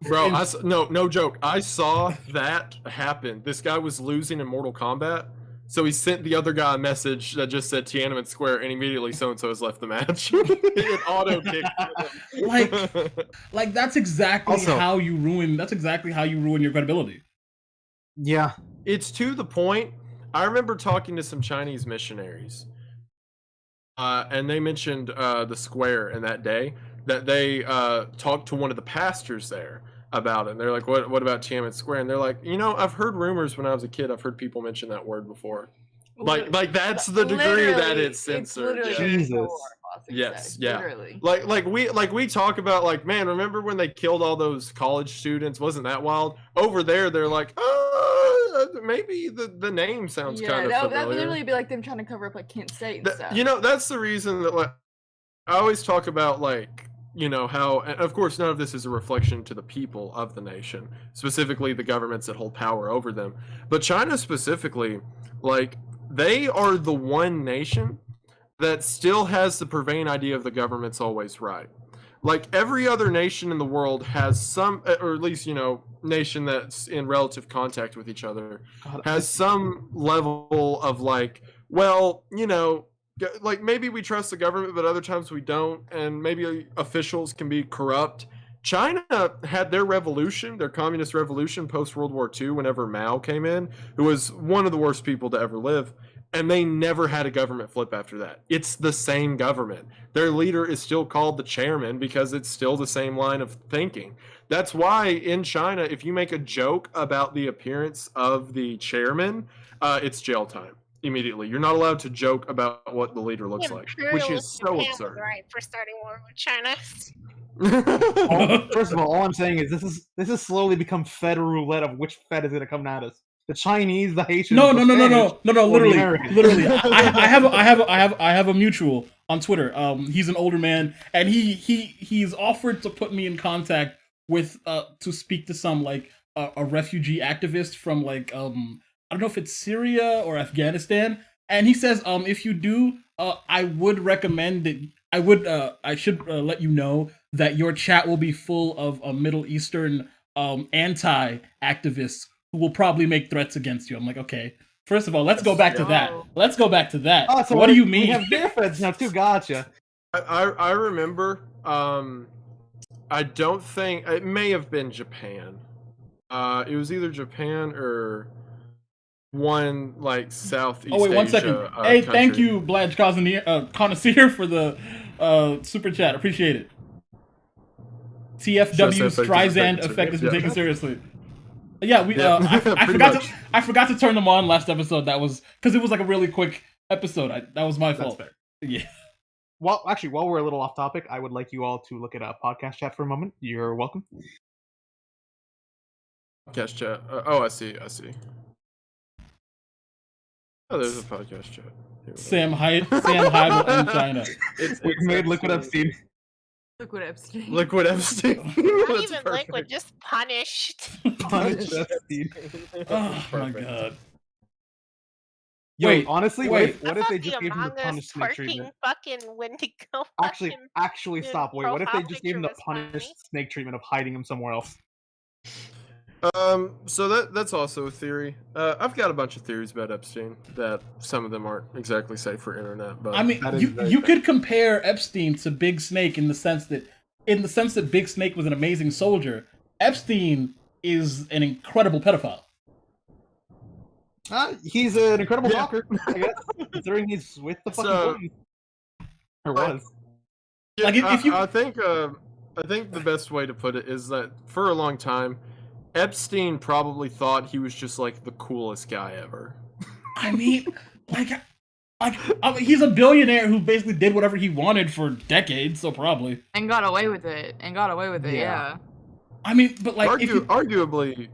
Bro, no joke. I saw that happen. This guy was losing in Mortal Kombat, so he sent the other guy a message that just said Tiananmen Square, and immediately so-and-so has left the match. It auto kicked. Like that's exactly Also- how you ruin. That's exactly how you ruin your credibility. Yeah. It's to the point. I remember talking to some Chinese missionaries, and they mentioned the square in that day that they talked to one of the pastors there about it. And they're like, "What about Tiananmen Square?" And they're like, "I've heard rumors when I was a kid. I've heard people mention that word before." Like that's the degree that Literally, it's censored. literally yeah. there's no Jesus. war in Boston, Yes, so, yeah. Literally. Like we talk about like, man, remember when they killed all those college students? Wasn't that wild? Over there, they're like, maybe the name sounds Yeah, kind of that would familiar. literally be like them trying to cover up like Kent State and stuff. That's the reason that like I always talk about like how, and of course none of this is a reflection to the people of the nation, specifically the governments that hold power over them, but China specifically, like they are the one nation that still has the prevailing idea of the government's always right. Like every other nation in the world has some, or at least nation that's in relative contact with each other God, has some level of like, well, like maybe we trust the government, but other times we don't, and maybe officials can be corrupt. China had their revolution, their communist revolution post World War II, whenever Mao came in, who was one of the worst people to ever live, and they never had a government flip after that. It's the same government. Their leader is still called the chairman because it's still the same line of thinking. That's why in China, if you make a joke about the appearance of the chairman, it's jail time. Immediately, you're not allowed to joke about what the leader looks like, which is so Japan was absurd. right for starting war with China. First of all I'm saying is this is slowly become Fed roulette of which Fed is going to come at us. The Chinese, the Haitians. No. the Spanish, or the Literally. Americans. I have a mutual on Twitter. He's an older man, and he's offered to put me in contact with to speak to some like a refugee activist from like I don't know if it's Syria or Afghanistan, and he says if you do, I would recommend that I should let you know that your chat will be full of Middle Eastern anti-activists who will probably make threats against you. I'm like, okay, First of all, let's go back to that. Oh. Let's go back to that. Oh, so What do you We mean? have bear feds now too. Gotcha. I remember. I don't think it may have been Japan. It was either Japan or one like Southeast. Oh wait, 1 Asia, second. Hey, thank country. you, Bladge Connoisseur, for the super chat. Appreciate it. TFW Streisand effect has been taken seriously. Yeah, we. Yeah, I pretty forgot much. to. I forgot to turn them on last episode. That was because it was like a really quick episode. That was my fault. fair. Yeah. Well, actually, while we're a little off topic, I would like you all to look at a podcast chat for a moment. You're welcome. Podcast chat. Oh, I see. Oh, there's a podcast chat. Here we go. Sam Heidel and China. It's We've made Liquid Epstein. Liquid Epstein. Liquid Epstein. Not That's even perfect. liquid, just punished. Punished Epstein. Oh my Perfect. god. Yo, Wait, honestly, wait. what if I they thought just the gave him the Among Us punished snake twerking treatment? fucking Wendigo. Actually, fucking stop. Wait, what if they profile just gave him the picture was punished funny. snake treatment of hiding him somewhere else? So that's also a theory. I've got a bunch of theories about Epstein that some of them aren't exactly safe for internet, but I mean, That is you very could compare Epstein to Big Snake in the sense that Big Snake was an amazing soldier. Epstein is an incredible pedophile. He's an incredible Yeah. talker, I guess, considering he's with the fucking So- Clintons. Or was. yeah, Like, if you- I think the best way to put it is that for a long time, Epstein probably thought he was just like the coolest guy ever. I mean, he's a billionaire who basically did whatever he wanted for decades, so probably. And got away with it. Yeah. I mean, but like, if you, Arguably,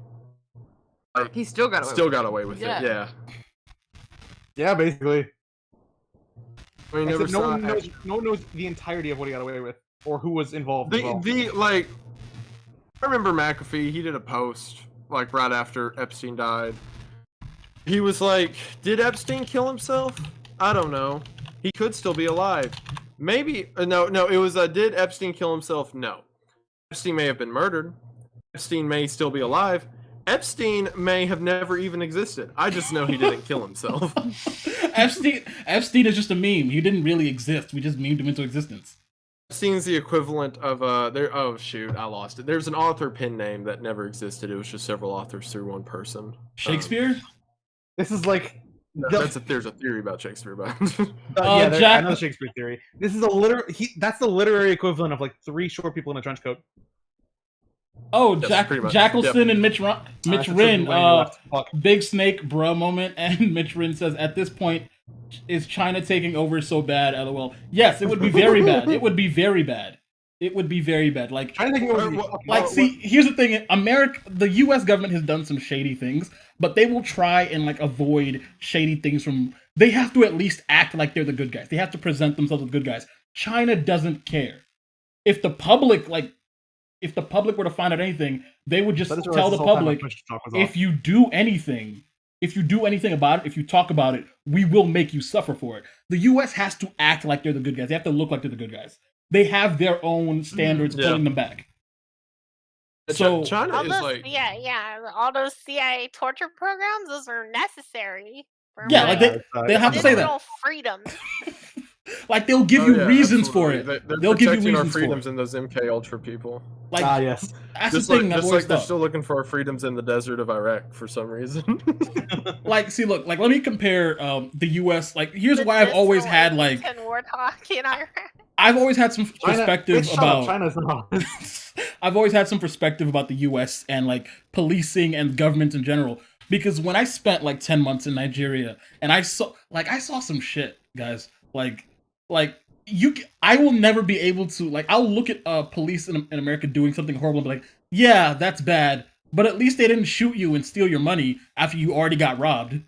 He still got away still with got away with Yeah. it. Yeah. Yeah, basically. I mean, never Except saw no one knows the entirety of what he got away with, or who was involved as well. I remember McAfee, he did a post like right after Epstein died. He was like, did Epstein kill himself? I don't know. He could still be alive. Maybe no, it was did Epstein kill himself? No. Epstein may have been murdered. Epstein may still be alive. Epstein may have never even existed. I just know he didn't kill himself. Epstein is just a meme. He didn't really exist. We just memed him into existence. Epstein's the equivalent of oh shoot, I lost it. There's an author pen name that never existed. It was just several authors through one person. Shakespeare? This is like There's a theory about Shakespeare, but I Jack- know the Shakespeare theory. This is that's the literary equivalent of like 3 short people in a trench coat. Oh, Yes, pretty much. Jackelson and Mitch That's Rin. when he left. Fuck. Big Snake, bruh moment. And Mitch Rin says, at this point, is China taking over so bad? LOL. Yes, it would be very bad. It would be very bad. It would be very bad. Like, Trying to think of see, here's the thing. The U.S. government has done some shady things, but they will try and like avoid shady things from. They have to at least act like they're the good guys. They have to present themselves as good guys. China doesn't care. If the public were to find out anything, they would just tell the public, if you do anything about it, if you talk about it, we will make you suffer for it. The U.S. has to act like they're the good guys. They have to look like they're the good guys. They have their own standards Yeah. pulling them back. So China All is those, like all those CIA torture programs, those are necessary. For yeah, my like they have to say that. digital freedom. Like they'll give you reasons for it. They're They'll give you protecting our reasons for freedoms it. and those MK Ultra people. Like yes. that's Just the thing. like, I've just always like they're thought. still looking for our freedoms in the desert of Iraq for some reason. Like, see, look, like let me compare the U.S. Like, here's why I've always had like war talk in Iraq. I've always had some perspective about. China's not. I've always had some perspective about the U.S. and like policing and government in general. Because when I spent like 10 months in Nigeria and I saw some shit, guys. I will never be able to like. I'll look at police in America doing something horrible and be like, yeah, that's bad. But at least they didn't shoot you and steal your money after you already got robbed.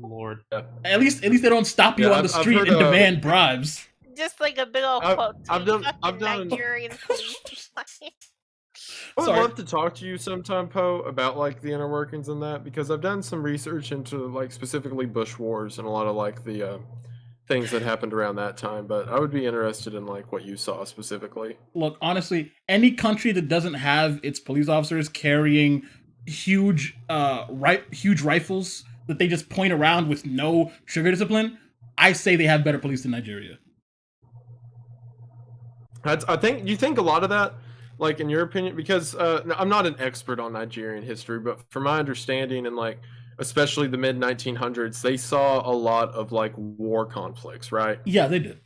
Lord. At least they don't stop you on the street and demand bribes. Just like a big old quote. I've done- Nigerian police. I would Sorry. love to talk to you sometime, Poe, about like the inner workings and that, because I've done some research into like specifically Bush Wars and a lot of like the things that happened around that time. But I would be interested in like what you saw specifically. Look, honestly, any country that doesn't have its police officers carrying huge huge rifles that they just point around with no trigger discipline, I say they have better police than Nigeria. I think you think a lot of that, like in your opinion, because I'm not an expert on Nigerian history, but from my understanding, and like especially the mid 1900s, they saw a lot of like war conflicts, right? Yeah, they did.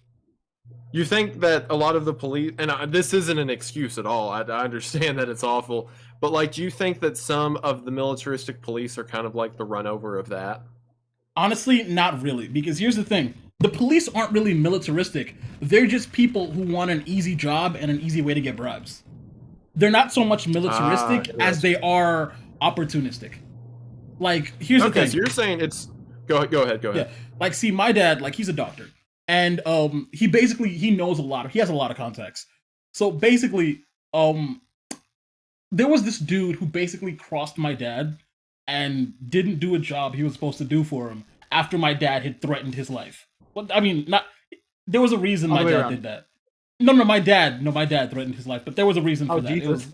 You think that a lot of the police, and this isn't an excuse at all. I understand that it's awful, but like, do you think that some of the militaristic police are kind of like the run over of that? Honestly, not really, because here's the thing. The police aren't really militaristic. They're just people who want an easy job and an easy way to get bribes. They're not so much militaristic as they are opportunistic. Like, here's the thing. Okay, so you're saying it's... Go ahead. Yeah, like, see, my dad, like, he's a doctor. And he knows a lot. He has a lot of contacts. So basically, there was this dude who basically crossed my dad and didn't do a job he was supposed to do for him after my dad had threatened his life. Well, I mean, there was a reason my dad did that. No, my dad threatened his life, but there was a reason for that. Jesus.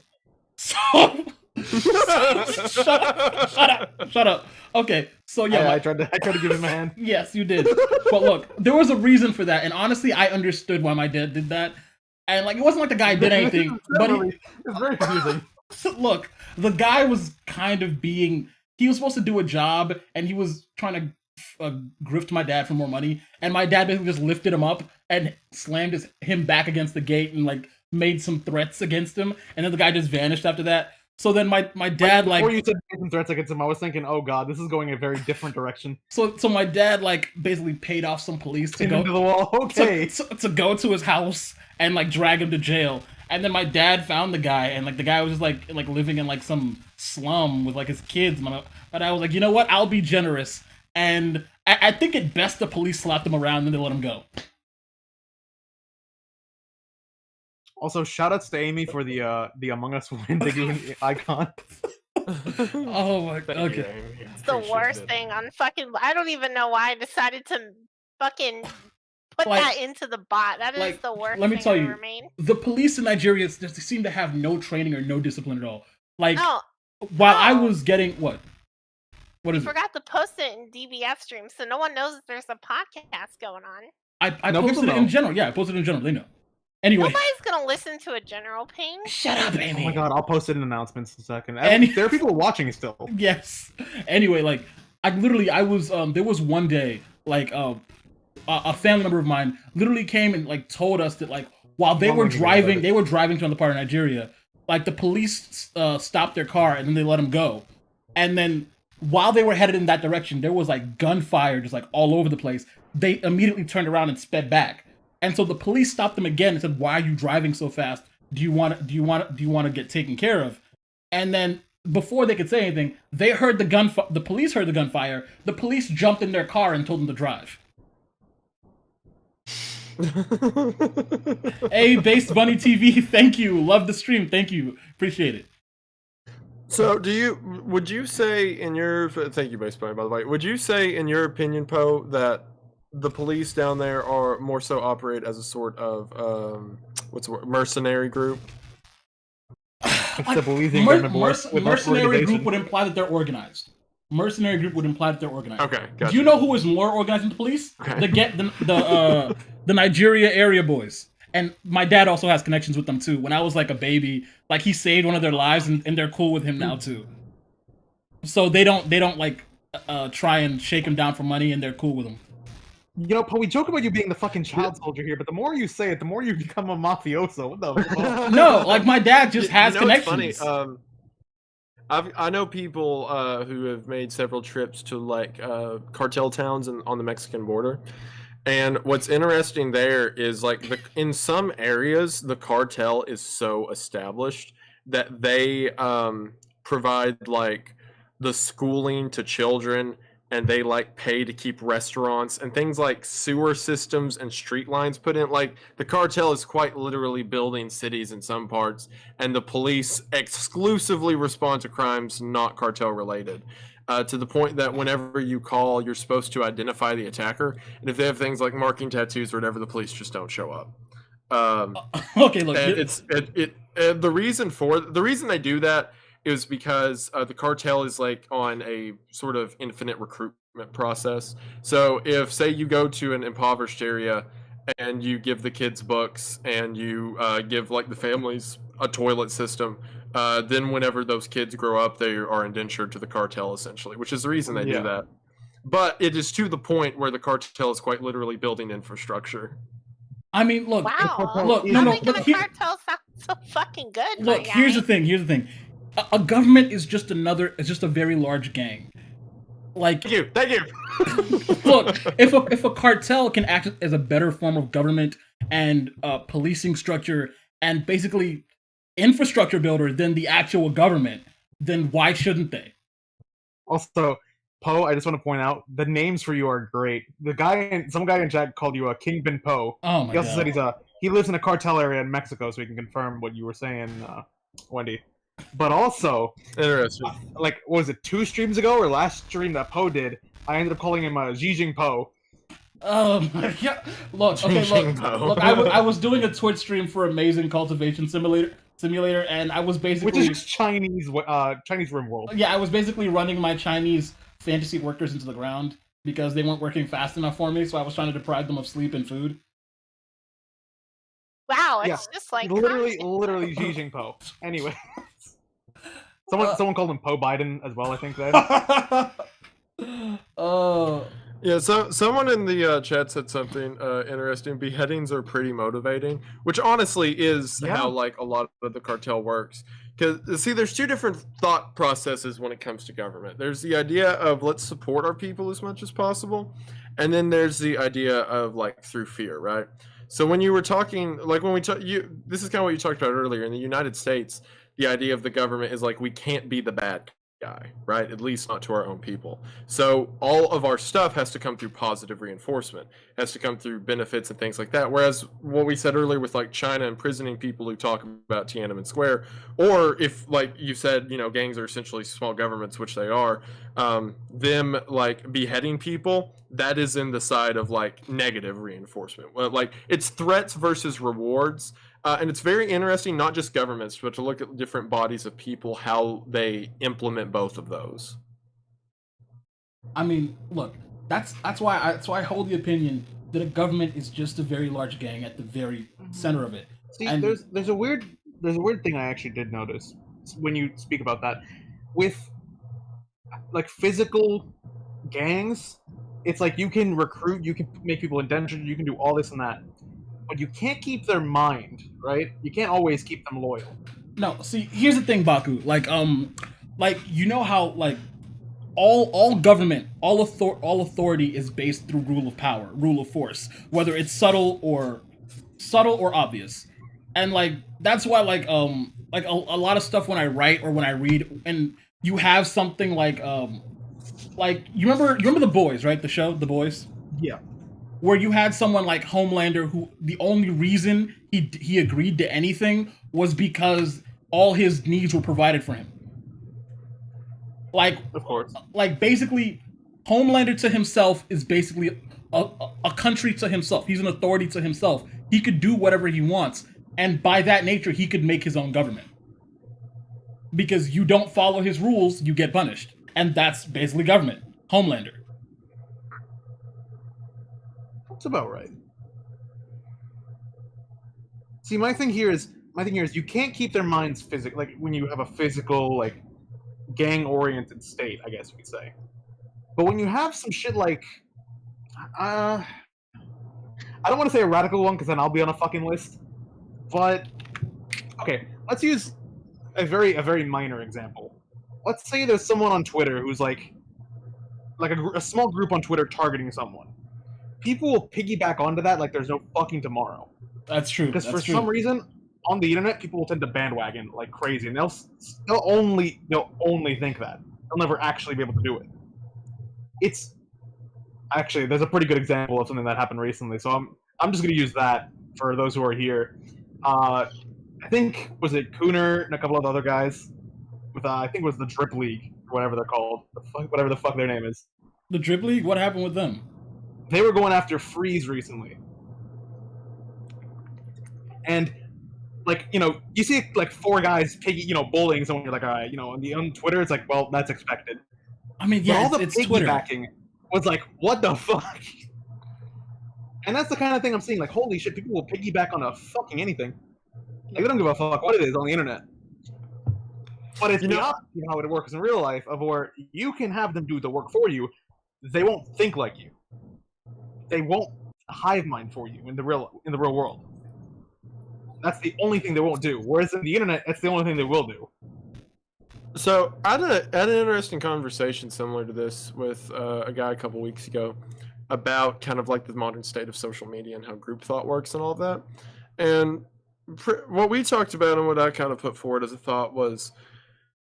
Shut up. Okay, so yeah, I tried to give him a hand. Yes, you did. But look, there was a reason for that, and honestly, I understood why my dad did that. And like, it wasn't like the guy did anything, but it's very confusing. Look, the guy was kind of he was supposed to do a job, and he was trying to grift my dad for more money, and my dad basically just lifted him up and slammed him back against the gate and like made some threats against him, and then the guy just vanished after that. So then my dad before you said some threats against him, I was thinking, oh god, this is going a very different direction. So my dad like basically paid off some police to go into the wall. Okay, to go to his house and like drag him to jail. And then my dad found the guy, and like the guy was just like living in like some slum with like his kids. My dad was like, you know what? I'll be generous. And I think at best the police slapped him around and they let him go. Also, shoutouts to Amy for the Among Us Wendigoon icon. Oh my god. Okay. It's the worst thing on fucking... I don't even know why I decided to fucking put that into the bot. That is the worst let me thing tell I've you, ever made. The police in Nigeria just seem to have no training or no discipline at all. Like, while I was getting... What is it? I forgot to post it in DBF stream, so no one knows that there's a podcast going on. I posted it in general. Yeah, I posted it in general. They know. Anyway. Nobody's gonna listen to a general ping. Shut up, Amy. Oh my god, I'll post it in announcements in a second. There are people watching still. Yes. Anyway, like, I was, there was one day, like, a family member of mine literally came and, like, told us that, like, while they were driving to another part of Nigeria, like, the police stopped their car and then they let them go. And then, while they were headed in that direction, there was, like, gunfire just, like, all over the place. They immediately turned around and sped back. And so the police stopped them again and said, "Why are you driving so fast? Do you want to get taken care of?" And then before they could say anything, they heard the police heard the gunfire. The police jumped in their car and told them to drive. Hey, Based Bunny TV, thank you. Love the stream. Thank you. Appreciate it. So, would you say in your... Thank you, Based Bunny, by the way. Would you say, in your opinion, Poe, that the police down there are more so operate as a sort of mercenary group? Mercenary group would imply that they're organized. Mercenary group would imply that they're organized. Okay, gotcha. Do you know who is more organized than the police? Okay. The Nigeria area boys. And my dad also has connections with them too. When I was like a baby, like he saved one of their lives, and they're cool with him now too. So they don't like try and shake him down for money, and they're cool with him. You know, Poe, we joke about you being the fucking child soldier here, but the more you say it, the more you become a mafioso. What the fuck? No, like my dad just has connections. It's funny. I know people who have made several trips to like cartel towns on the Mexican border, and what's interesting there is like in some areas the cartel is so established that they provide like the schooling to children. And they like pay to keep restaurants and things like sewer systems and street lines put in. Like the cartel is quite literally building cities in some parts, and the police exclusively respond to crimes not cartel related. To the point that whenever you call, you're supposed to identify the attacker, and if they have things like marking tattoos or whatever, the police just don't show up. Okay, look. And the reason they do that it was because the cartel is like on a sort of infinite recruitment process. So if, say, you go to an impoverished area and you give the kids books and you give like the families a toilet system, then whenever those kids grow up, they are indentured to the cartel essentially, which is the reason they do that. But it is to the point where the cartel is quite literally building infrastructure. I mean, look, Wow. look, You're no, no, making look, the here, cartel sound so fucking good. look. my Here's the guy. thing. Here's the thing. A government is just it's just a very large gang. Like, Thank you. look, if a cartel can act as a better form of government and policing structure and basically infrastructure builder than the actual government, then why shouldn't they? Also, Poe, I just want to point out the names for you are great. Some guy in chat called you a Kingpin Poe. Oh my He also god. said he lives in a cartel area in Mexico, so he can confirm what you were saying, Wendy. But also, Interesting. like, what was it, 2 streams ago or last stream that Poe did? I ended up calling him Xi Jinping Poe. Oh my god. Look, okay, look, I was doing a Twitch stream for Amazing Cultivation Simulator, and I was basically, which is Chinese Rim World. yeah, I was basically running my Chinese fantasy workers into the ground because they weren't working fast enough for me, so I was trying to deprive them of sleep and food. Wow, it's just like literally constant. Xi Jinping Poe. Anyway, someone called him Poe Biden as well, I think. Then. Yeah, so someone in the chat said something interesting. Beheadings are pretty motivating, which honestly is how like a lot of the cartel works. Because see, there's 2 different thought processes when it comes to government. There's the idea of let's support our people as much as possible, and then there's the idea of like through fear, right? So when you were talking, like when we this is kind of what you talked about earlier. In the United States, the idea of the government is like we can't be the bad guy, right? At least not to our own people. So all of our stuff has to come through positive reinforcement, has to come through benefits and things like that. Whereas what we said earlier with like China imprisoning people who talk about Tiananmen Square, or if like you said, gangs are essentially small governments, which they are, them like beheading people, that is in the side of like negative reinforcement. Well, like it's threats versus rewards. And it's very interesting, not just governments, but to look at different bodies of people, how they implement both of those. I mean, look, that's why I hold the opinion that a government is just a very large gang at the very center of it. See, there's a weird thing I actually did notice when you speak about that. With like physical gangs, it's like you can recruit, you can make people indentured, you can do all this and that. But you can't keep their mind, right? You can't always keep them loyal. No, see, here's the thing, Baku. Like you know how like all government, all authority is based through rule of power, rule of force, whether it's subtle or obvious. And like that's why like a lot of stuff when I write or when I read, and you have something like you remember The Boys, right? The show The Boys? Yeah. Where you had someone like Homelander who the only reason he agreed to anything was because all his needs were provided for him. Like, of course. Like basically, Homelander to himself is basically a country to himself. He's an authority to himself. He could do whatever he wants, and by that nature, he could make his own government. Because you don't follow his rules, you get punished, and that's basically government. Homelander. That's about right. See, my thing here is you can't keep their minds physical. Like when you have a physical, like gang-oriented state, I guess we could say. But when you have some shit like, I don't want to say a radical one because then I'll be on a fucking list. But okay, let's use a very minor example. Let's say there's someone on Twitter who's like a small group on Twitter targeting someone. People will piggyback onto that like there's no fucking tomorrow. That's true. Because for some reason, on the internet, people will tend to bandwagon like crazy, and they'll only think that. They'll never actually be able to do it. It's actually there's a pretty good example of something that happened recently, so I'm just gonna use that for those who are here. I think was it Cooner and a couple of other guys with I think it was the Drip League or whatever they're called, whatever the fuck their name is. The Drip League? What happened with them? They were going after Freeze recently. And like, you know, you see like 4 guys bullying someone, you're like, all right, you know, on Twitter it's like, well, that's expected. I mean, But yeah, all the it's Twitter. piggybacking was like, what the fuck? And that's the kind of thing I'm seeing. Like, holy shit, people will piggyback on a fucking anything. Like, they don't give a fuck what it is on the internet. But it's the opposite of how it works in real life, of where you can have them do the work for you. They won't think like you. They won't hive mind for you in the real world. That's the only thing they won't do. Whereas in the internet, that's the only thing they will do. So I had an interesting conversation similar to this with a guy a couple weeks ago about kind of like the modern state of social media and how group thought works and all of that. And what we talked about and what I kind of put forward as a thought was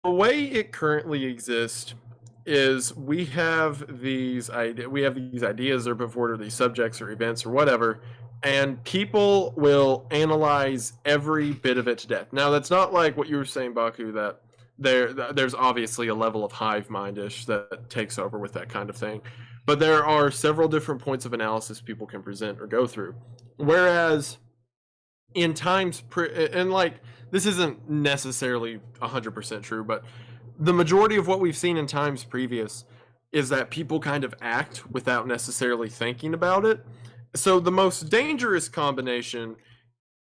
the way it currently exists is we have these ideas or put forward, or these subjects or events or whatever, and people will analyze every bit of it to death. Now, that's not like what you were saying, Baku, that there's obviously a level of hive mindish that takes over with that kind of thing, but there are several different points of analysis people can present or go through. Whereas in times and like this isn't necessarily 100% true, but the majority of what we've seen in times previous is that people kind of act without necessarily thinking about it. So the most dangerous combination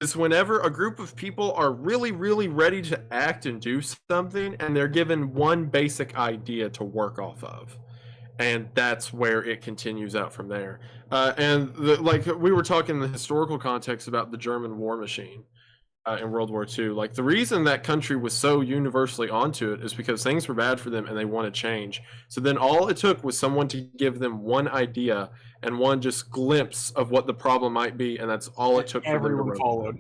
is whenever a group of people are really, really ready to act and do something, and they're given one basic idea to work off of. And that's where it continues out from there. Like we were talking in the historical context about the German war machine in World War II. Like the reason that country was so universally onto it is because things were bad for them and they want to change. So then all it took was someone to give them one idea and one just glimpse of what the problem might be, and that's all it took for them to followed.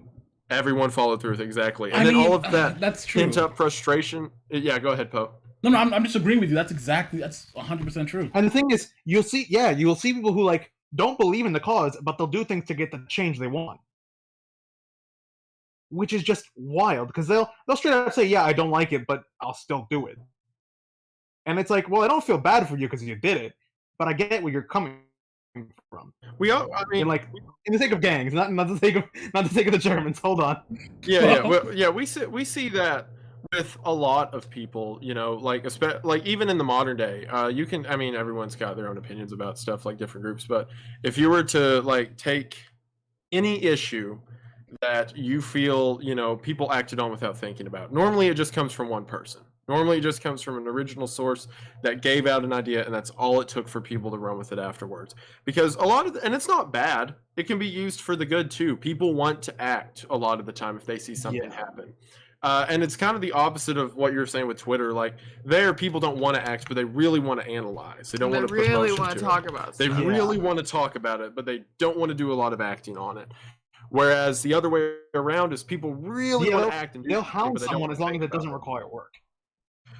Everyone followed through with it, exactly. And then all of that that's true. pent up frustration. Yeah, go ahead, Poe. No, I'm just agreeing with you. That's 100% true. And the thing is, you'll see people who like don't believe in the cause, but they'll do things to get the change they want. Which is just wild, because they'll straight up say, yeah, I don't like it, but I'll still do it. And it's like, well, I don't feel bad for you because you did it, but I get where you're coming from. I mean, like, in the sake of gangs, not the sake of the Germans. Hold on. Yeah. We see that with a lot of people, you know, like even in the modern day, everyone's got their own opinions about stuff, like different groups, but if you were to like take any issue that you feel, you know, people acted on without thinking about, normally it just comes from one person. Normally it just comes from an original source that gave out an idea, and that's all it took for people to run with it afterwards. Because and it's not bad, it can be used for the good too. People want to act a lot of the time if they see something happen. And it's kind of the opposite of what you're saying with Twitter. Like, people don't want to act, but they really want to analyze. They don't want to really want to talk about it. They really want to talk about it, but they don't want to do a lot of acting on it. Whereas the other way around is people really want to act and do they'll something, hound but they someone don't as long as it doesn't about require work.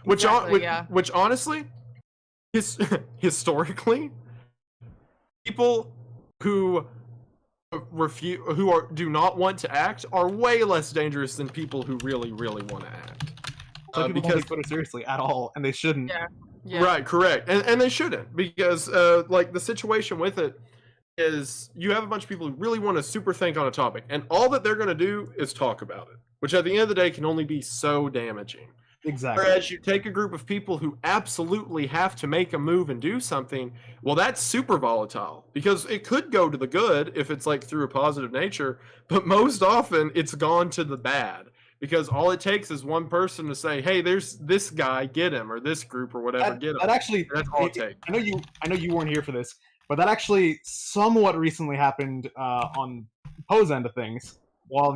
Which honestly, historically, people who do not want to act are way less dangerous than people who really, really want to act. Some people don't take Twitter seriously at all, and they shouldn't. Yeah. Right, correct, and they shouldn't, because like the situation with it is you have a bunch of people who really want to super think on a topic, and all that they're going to do is talk about it, which at the end of the day can only be so damaging. Exactly. Whereas you take a group of people who absolutely have to make a move and do something, well, that's super volatile, because it could go to the good if it's like through a positive nature, but most often it's gone to the bad, because all it takes is one person to say, hey, there's this guy, get him, or this group or whatever, get him. That's all it takes. I know you weren't here for this, but that actually somewhat recently happened on Poe's end of things, while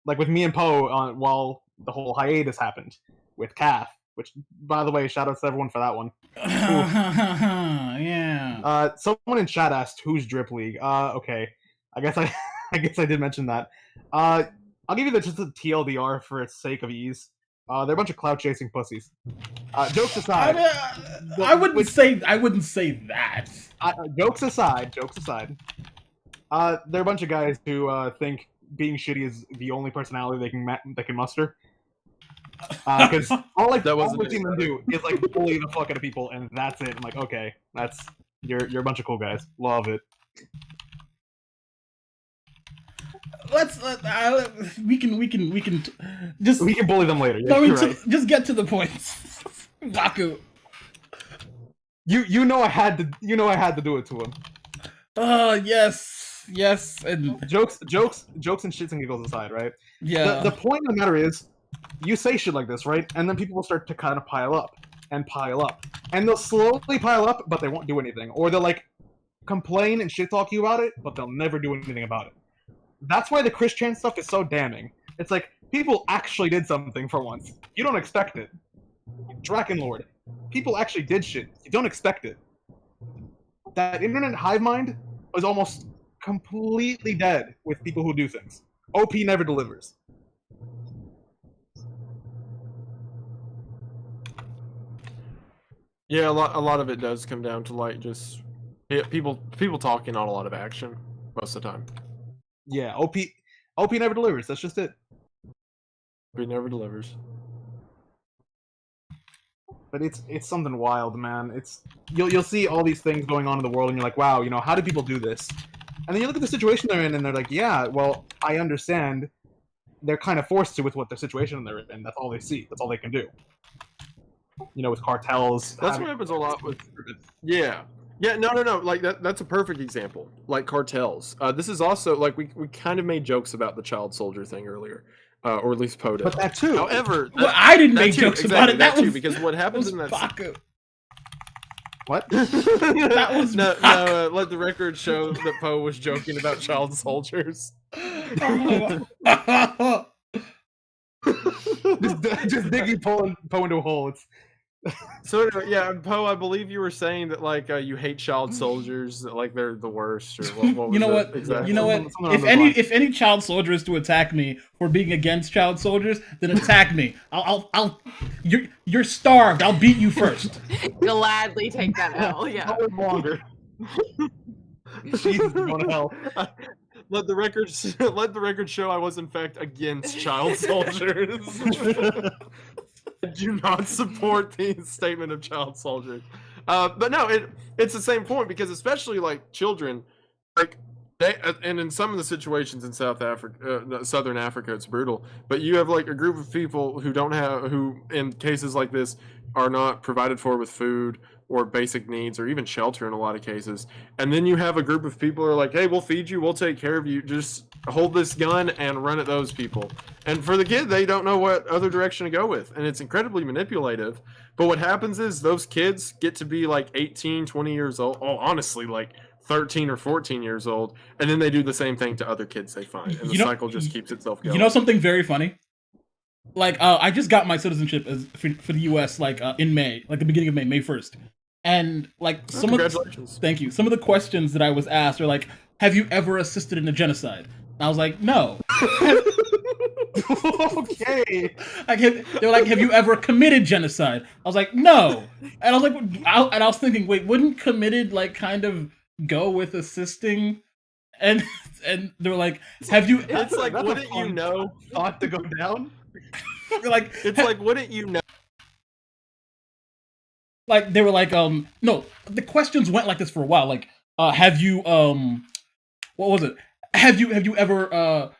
like with me and Poe, while the whole hiatus happened with Calf, which, by the way, shout out to everyone for that one. Yeah. Someone in chat asked, "Who's Drip League?" Okay, I guess I did mention that. I'll give you just a TLDR for its sake of ease. They're a bunch of clout chasing pussies. Jokes aside, I wouldn't say that. Jokes aside, they're a bunch of guys who think being shitty is the only personality they can muster. Because all we've seen them do is like bully the fuck out of people, and that's it. I'm like, okay, you're a bunch of cool guys. Love it. we can just We can bully them later. Yeah, no, you're right. just get to the point. Baku. You know I had to do it to him. Yes, and Jokes and shits and giggles aside, right? yeah. The point of the matter is, you say shit like this, right? And then people will start to kind of pile up, and they'll slowly pile up, but they won't do anything, or they'll like complain and shit talk you about it, but they'll never do anything about it. That's why the Christian stuff is so damning. It's like people actually did something for once. You don't expect it. Drakenlord. People actually did shit. You don't expect it. That internet hive mind was almost completely dead with people who do things. OP never delivers. Yeah, a lot of it does come down to like just people talking, not a lot of action most of the time. Yeah, OP never delivers. That's just it. It never delivers. But it's something wild, man. It's you'll see all these things going on in the world, and you're like, wow, how do people do this? And then you look at the situation they're in, and they're like, yeah, well, I understand. They're kind of forced to with what their situation they're in. That's all they see. That's all they can do. With cartels. That's what happens a lot with. Yeah. Yeah, no. Like that's a perfect example. Like cartels. This is also like we kind of made jokes about the child soldier thing earlier. Or at least Poe did. But that too. However, well, I didn't make too, jokes exactly, about it. That too, was because what happens in that Baku. What? That was no. Let the record show that Poe was joking about child soldiers. just digging Poe into a hole. It's So anyway, yeah, Poe, I believe you were saying that like you hate child soldiers, that like they're the worst, or what was You know that what? exactly? You know what? If any child soldier is to attack me for being against child soldiers, then attack me. I'll you're starved. I'll beat you first. Gladly take that L. Yeah. not live longer. Jesus, you're going to hell. Let the record show I was in fact against child soldiers. I do not support the statement of child soldiers. But no, it's the same point, because especially like children, like they, and in some of the situations in Southern Africa, it's brutal. But you have like a group of people who in cases like this are not provided for with food or basic needs or even shelter in a lot of cases. And then you have a group of people who are like, hey, we'll feed you, we'll take care of you, just hold this gun and run at those people. And for the kid, they don't know what other direction to go with. And it's incredibly manipulative. But what happens is those kids get to be like 18, 20 years old. Oh, honestly, like 13 or 14 years old. And then they do the same thing to other kids they find. And the cycle just keeps itself going. You know something very funny? Like, I just got my citizenship for the U.S. like in May, like the beginning of May 1st. And like congratulations. Thank you. Some of the questions that I was asked are like, have you ever assisted in a genocide? And I was like, no. Okay. They're like, have you ever committed genocide? I was like, no. And I was like, I was thinking, wait, wouldn't committed like kind of go with assisting? And they were like, have you? It's like, wouldn't you know? Thought to go down? Like, it's like, wouldn't you know? Like they were like, no, the questions went like this for a while. Like, have you, what was it? Have you ever,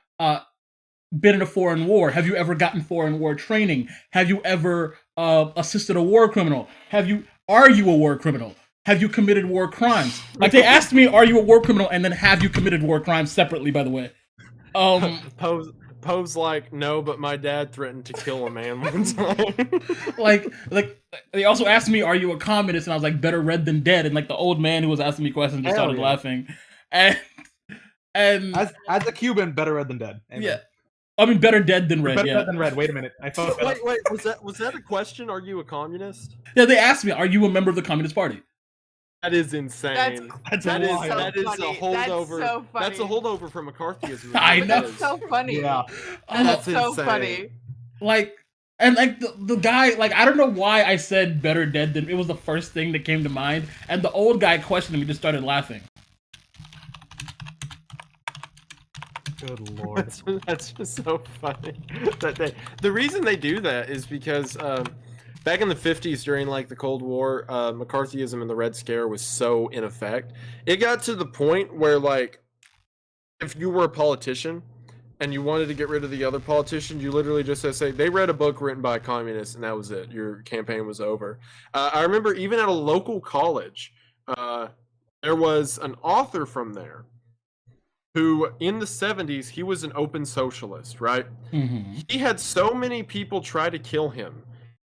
been in a foreign war? Have you ever gotten foreign war training? Have you ever, assisted a war criminal? Are you a war criminal? Have you committed war crimes? Like they asked me, are you a war criminal? And then have you committed war crimes separately, by the way. Poe's like, no, but my dad threatened to kill a man one time. like they also asked me, are you a communist? And I was like, better red than dead. And like the old man who was asking me questions just started laughing. And as a Cuban, better red than dead. Amen. Yeah, I mean better dead than red. Better than red. Wait a minute. Wait. Was that a question? Are you a communist? Yeah, they asked me, are you a member of the Communist Party? That is insane. That is a holdover. That's so funny. That's a holdover from McCarthyism. I know. That's so funny. Yeah. That's so insane. funny. Like, and like the guy, like I don't know why I said better dead than, it was the first thing that came to mind, and the old guy questioning me just started laughing. Good lord. That's just so funny. The reason they do that is because back in the 50s, during like the Cold War, McCarthyism and the Red Scare was so in effect. It got to the point where like, if you were a politician and you wanted to get rid of the other politicians, you literally just say they read a book written by a communist, and that was it. Your campaign was over. I remember even at a local college, there was an author from there who, in the 70s, he was an open socialist, right? Mm-hmm. He had so many people try to kill him.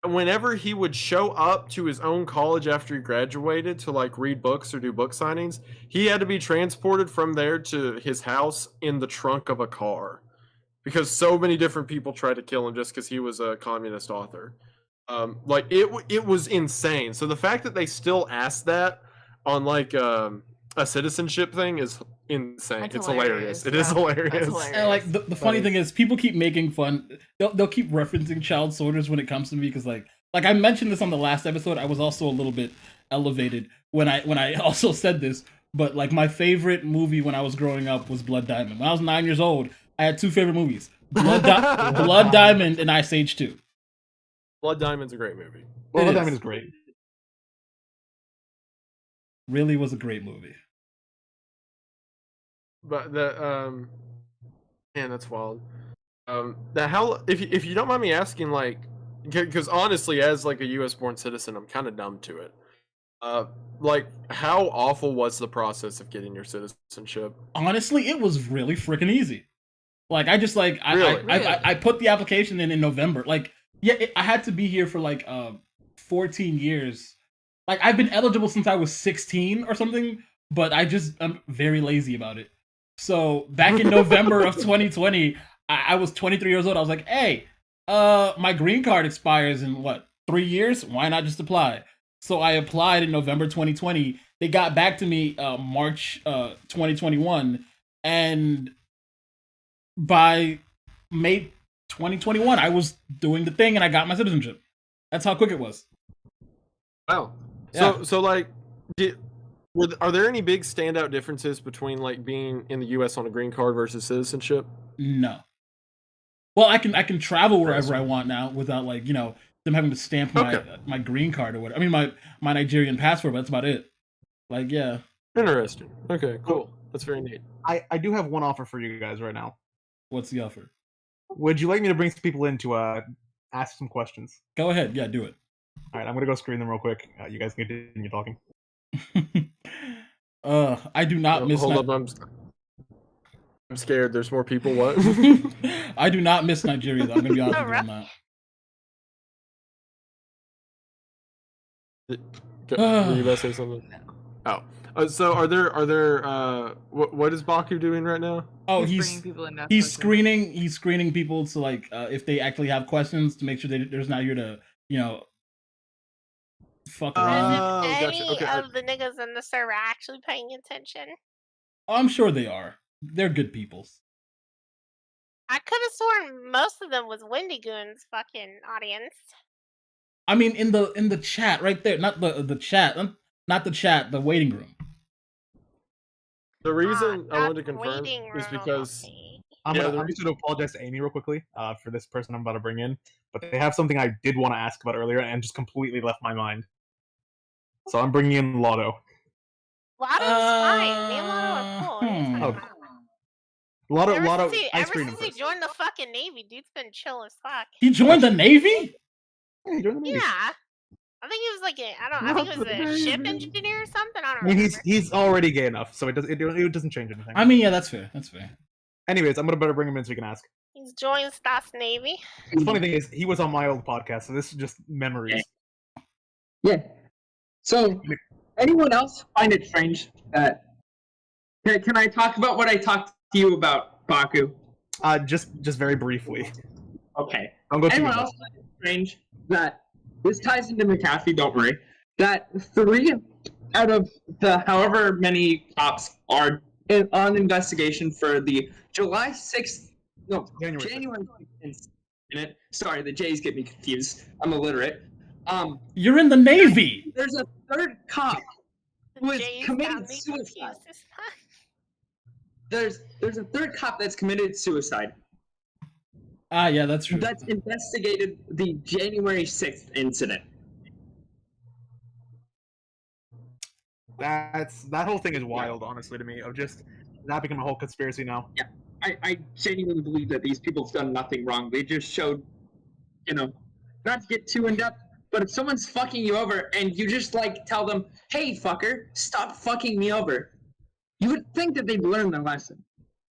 And whenever he would show up to his own college after he graduated to like read books or do book signings, he had to be transported from there to his house in the trunk of a car because so many different people tried to kill him just because he was a communist author. Like it was insane. So the fact that they still asked that on like a citizenship thing is insane. That's it's hilarious. hilarious. It is Yeah, hilarious. that's hilarious. And like the funny thing is, people keep making fun. They'll keep referencing child soldiers when it comes to me because like I mentioned this on the last episode. I was also a little bit elevated when I also said this. But like my favorite movie when I was growing up was Blood Diamond. When I was 9 years old, I had two favorite movies: Blood Diamond and Ice Age 2. Blood Diamond's a great movie. Blood Diamond is great. Really was a great movie. But the man, that's wild. How if you don't mind me asking, like, because honestly, as like a U.S. born citizen, I'm kind of numb to it. Like, how awful was the process of getting your citizenship? Honestly, it was really freaking easy. Like I just like Really? I put the application in November. Like I had to be here for like 14 years. Like I've been eligible since I was 16 or something, but I'm very lazy about it. So back in November of 2020, I was 23 years old. I was like, hey, my green card expires in 3 years? Why not just apply? So I applied in November 2020. They got back to me March 2021, and by May 2021, I was doing the thing and I got my citizenship. That's how quick it was. Wow. Yeah. So like, are there any big standout differences between like being in the U.S. on a green card versus citizenship? No. Well, I can travel wherever I want now without like them having to stamp my green card or whatever. I mean my Nigerian passport, but that's about it. Like yeah. Interesting. Okay, cool. That's very neat. I do have one offer for you guys right now. What's the offer? Would you like me to bring some people in to ask some questions? Go ahead. Yeah, do it. All right, I'm gonna go screen them real quick. You guys can continue talking. I do not miss. Hold up, I'm scared. There's more people. What? I do not miss Nigeria. Though. I'm gonna be honest with you on that. Were you about to say something? Oh, so are there? What is Baku doing right now? Oh, bringing people in. He's screening people to like if they actually have questions to make sure they're not here to fuck around. Is gotcha. any Okay. of the niggas in the server actually paying attention? I'm sure they are. They're good peoples. I could have sworn most of them was Wendigoon's fucking audience. I mean, in the chat right there, not the chat, not the chat, the waiting room. The reason I not wanted to confirm waiting is room, because okay. I'm Yeah, just going to apologize to Amy real quickly for this person I'm about to bring in, but they have something I did want to ask about earlier and just completely left my mind. So I'm bringing in Lotto. Lotto's fine. Me and Lotto are cool. He's Oh. fine. Lotto, Ever I since screened him he first. joined the fucking Navy, dude's been chill as fuck. He joined the Navy? Yeah, he joined the Navy. Yeah. I think he was like I think he was a ship engineer or something. I don't I mean, remember. he's already gay enough, so it doesn't change anything. I mean, yeah, that's fair. That's fair. Anyways, I'm gonna better bring him in so we can ask. He's joined Stas Navy. The funny thing is, he was on my old podcast, so this is just memories. Yeah. So, anyone else find it strange that? Can I talk about what I talked to you about, Baku? Just very briefly. Okay. Don't go too Anyone much. else find it strange that this ties into McAfee? Don't worry. That 3 out of the however many cops are on investigation for the July 6th. No, January 6th incident. Sorry, the J's get me confused. I'm illiterate. You're in the Navy. There's a third cop who has Jay's got committed me suicide. confused as fuck. There's a third cop that's committed suicide. Yeah, that's true. That's investigated the January 6th incident. That whole thing is wild, honestly, to me. Of just that become a whole conspiracy now. I genuinely believe that these people have done nothing wrong. They just showed, not to get too in depth, but if someone's fucking you over and you just like tell them, "Hey, fucker, stop fucking me over," you would think that they'd learn their lesson.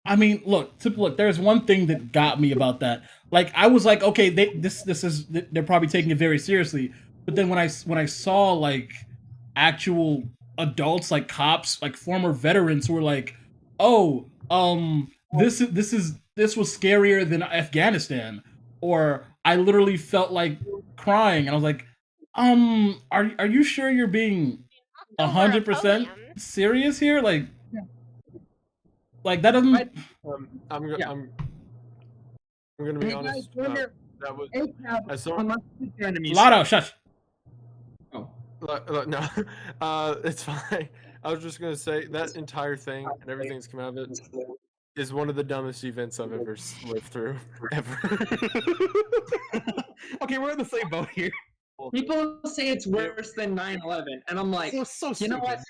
I mean, look. There's one thing that got me about that. Like, I was like, okay, they're probably taking it very seriously. But then when I saw like actual adults, like cops, like former veterans, who were like, oh, this was scarier than Afghanistan, or I literally felt like crying, and I was like, are you sure you're being 100% serious here? Like that doesn't. I'm gonna be honest. That was I saw. Lotto, shush. No, it's fine. I was just gonna say that entire thing and everything that's come out of it is one of the dumbest events I've ever lived through, ever. Okay, we're in the same boat here. People say it's worse than 9/11, and I'm like, so you know what?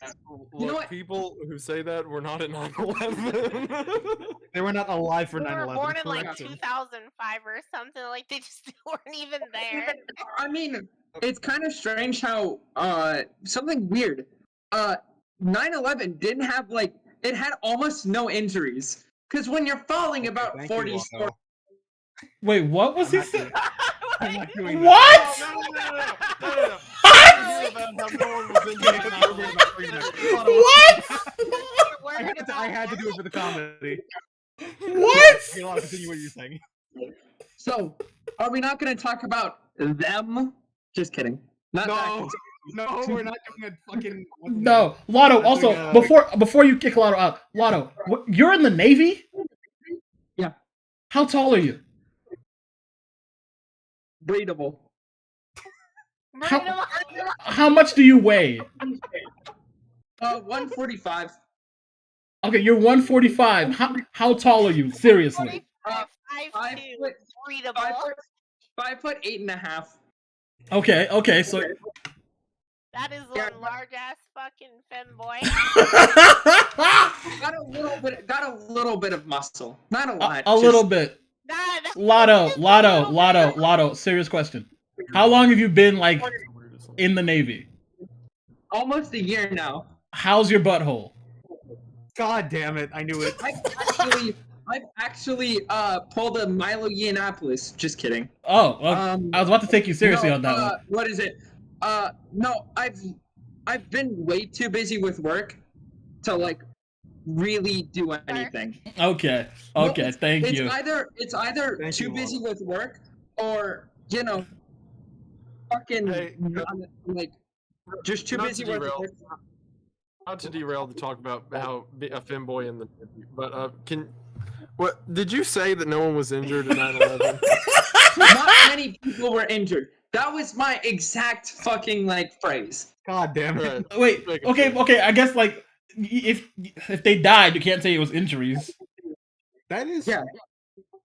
You know what? People who say that were not at 9/11. They were not alive for 9/11. They were born in like 2005 or something. Like they just weren't even there. I mean, it's kind of strange how something weird. 9/11 didn't have it had almost no injuries, because when you're falling about 40 stories. Wait, what was he saying? What? What? I had to do it for the comedy. What? Continue what you're saying. So, are we not going to talk about them? Just kidding. Not No, we're not doing a fucking. No, Lotto. Also, before you kick Lotto out, Lotto, you're in the Navy? Yeah. How tall are you? Breedable. How much do you weigh? 145. Okay, you're 145. How tall are you? Seriously. 5'2", breathable. 5'8.5". Okay, so That is one large ass fucking femboy. got a little bit of muscle. Not a lot. A little bit. Lotto. Serious question. How long have you been in the Navy? Almost a year now. How's your butthole? God damn it! I knew it. I've actually pulled a Milo Yiannopoulos. Just kidding. Oh, well, I was about to take you seriously on that one. What is it? No, I've been way too busy with work to really do anything. Okay, thank you. It's either too busy with work or fucking just too busy with work. Not to derail to talk about how a femboy in the but what did you say that no one was injured at 9/11? Not many people were injured. That was my exact fucking phrase. God damn it. Wait, okay. I guess if they died, you can't say it was injuries. That is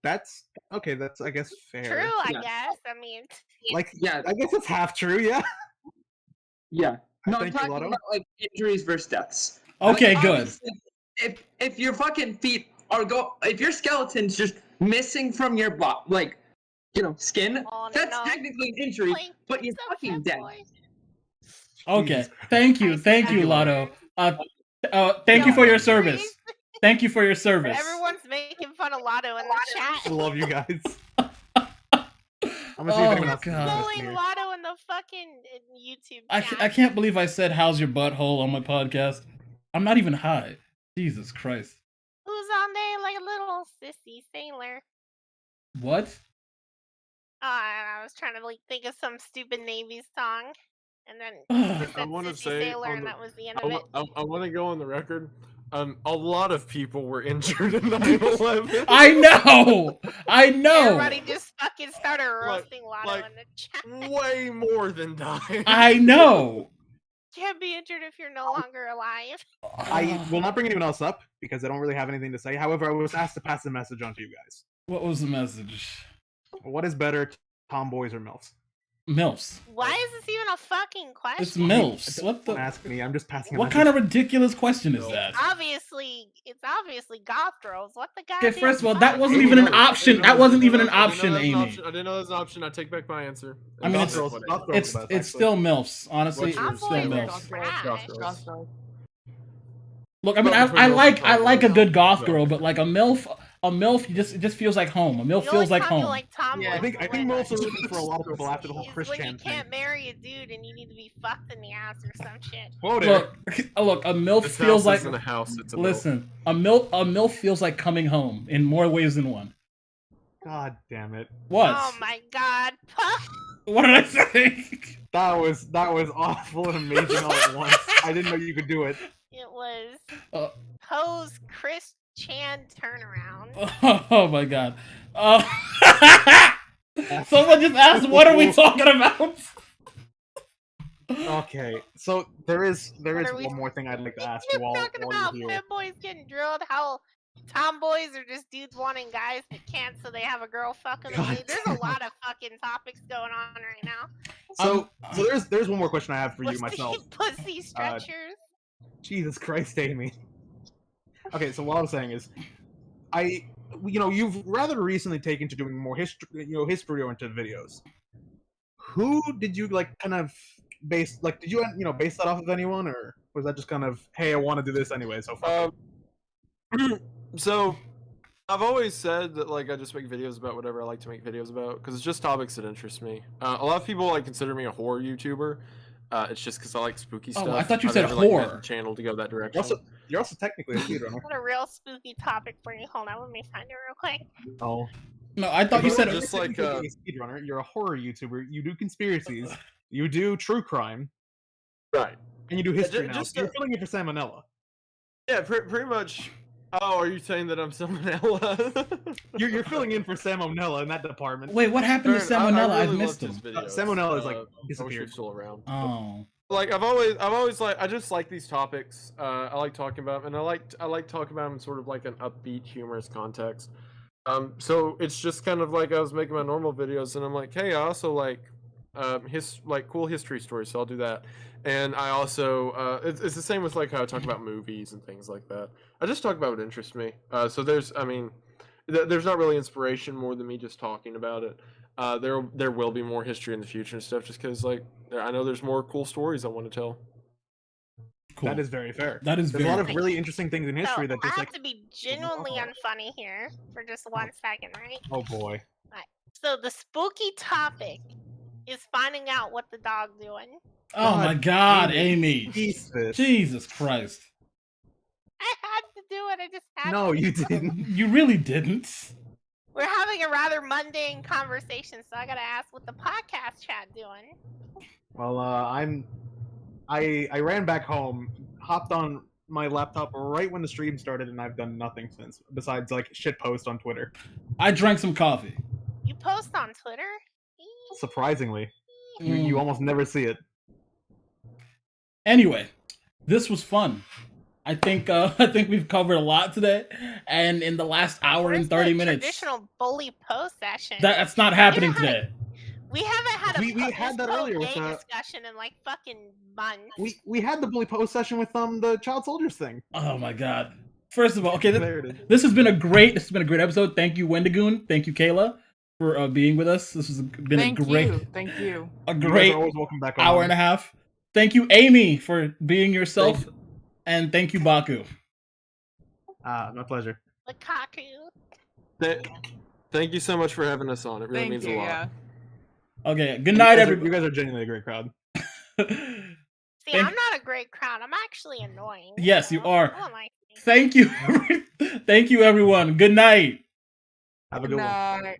That's okay. That's I guess fair. True, I guess. I mean, I guess it's half true. Yeah. Yeah. No, I'm Thank you, talking Lotto. about injuries versus deaths. Okay, good. If your fucking feet if your skeleton's just missing from your skin, that's technically an injury, but you're fucking dead. Okay, thank you, Lotto. Thank you for your service. Thank you for your service. Everyone's making fun of Lotto in the chat. I love you guys. I'm gonna see if anyone else Bullying Lotto in the fucking YouTube chat. I can't believe I said "How's your butthole" on my podcast. I'm not even high. Jesus Christ. Who's on there like a little sissy sailor? What? I was trying to think of some stupid Navy song, and then I want to say sailor, and that was the end of it. I want to go on the record. A lot of people were injured in 9/11. I know. Everybody just fucking started roasting Lotto in the chat. Way more than dying. I know. Can't be injured if you're no longer alive. I will not bring anyone else up because I don't really have anything to say. However, I was asked to pass the message on to you guys. What was the message? What is better, tomboys or MILFs? MILFs. Why is this even a fucking question? It's MILFs. What Don't the? ask me. I'm just passing. What kind of ridiculous question is that? It's obviously goth girls. What the guy? Okay, first of all, that wasn't even an option. That wasn't even an option, Amy. I didn't know that was an option. I take back my answer. I mean, it's still MILFs. Honestly, What's it's still yours? MILFs. Trash. Goth girls. Look, I mean, I like a good goth girl, but like a MILF, it just feels like home. A MILF feels like home. Like tomboys Yeah. I think MILFs are looking for a lot of people after the whole is Chris when you Chan thing. can't marry a dude and you need to be fucked in the ass or some shit. Look, Look, a MILF This feels house like. isn't a house. It's a Listen, a MILF feels like coming home in more ways than one. God damn it. What? Oh my god. What did I say? That was awful and amazing all at once. I didn't know you could do it. It was Uh, Poe's Chris Chan turnaround. oh my god. Someone just asked, what are we talking about? Okay, so there is What are we- one more thing I'd like to ask You're you all talking while about you're here. femboys getting drilled, how tomboys are just dudes wanting guys that can't, so they have a girl fucking them. God There's a lot of fucking topics going on right now. So there's one more question I have for you What's myself. the pussy stretchers? Jesus Christ, Amy. Okay, so what I'm saying is, you've rather recently taken to doing more history-oriented videos. Who did you kind of base base that off of anyone, or was that just kind of, hey, I want to do this anyway? So fuck it? So I've always said that I just make videos about whatever I like to make videos about because it's just topics that interest me. A lot of people consider me a horror YouTuber. It's just because I like spooky stuff. I thought you I've said never, horror. had the channel to go that direction. You're also technically a speedrunner. Got a real spooky topic for you. Hold on, let me find it real quick. Oh. No, I thought you said just like a speedrunner. You're a horror YouTuber. You do conspiracies. You do true crime, right, and you do history now. just So you're filling in for salmonella. Yeah, pretty much. Oh, are you saying that I'm salmonella? You're filling in for salmonella in that department. Wait, what happened to Aaron, Salmonella? I I've really missed loved him. his videos. Salmonella is I wish he disappeared. was still around. Oh. I've always I just like these topics. I like talking about them, and I like talking about them in sort of like an upbeat, humorous context. So it's just kind of like I was making my normal videos, and I'm like, hey, I also like cool history stories, so I'll do that. And I also it's the same with how I talk about movies and things like that. I just talk about what interests me. So there's not really inspiration more than me just talking about it. There will be more history in the future and stuff, just because I know there's more cool stories I want to tell. Cool. That is very fair. That is There's very a lot of cool. really interesting things in history So, that just I have to be genuinely unfunny here for just 1 second, right? oh boy. So the spooky topic is finding out what the dog doing. Oh my god, Amy. Jesus. Jesus Christ. I had to do it. I just had No, to. you didn't. You really didn't. We're having a rather mundane conversation, so I gotta ask what the podcast chat doing. Well, I ran back home, hopped on my laptop right when the stream started, and I've done nothing since, besides shit post on Twitter. I drank some coffee. You post on Twitter? Surprisingly, you almost never see it. Anyway, this was fun. I think we've covered a lot today, and in the last hour and 30 minutes, Traditional bully post session. that's not happening today. We haven't had a We had that earlier with discussion in fucking months. We had the bully post session with the child soldiers thing. Oh my god! First of all, okay, There it is. this has been a great episode. Thank you, Wendigoon. Thank you, Kayla, for being with us. This has been Thank you. Thank you. a You guys great are always welcome back on. hour and a half. Thank you, Amy, for being yourself, and thank you, Baku. My pleasure. Lukaku. Thank you so much for having us on. It really means a lot. Yeah. Okay, good night, everybody. You guys are genuinely a great crowd. See, Thank- I'm not a great crowd. I'm actually annoying. Yes, you are. I don't like me. Thank you, thank you, everyone. Good night. Have a good one. Night.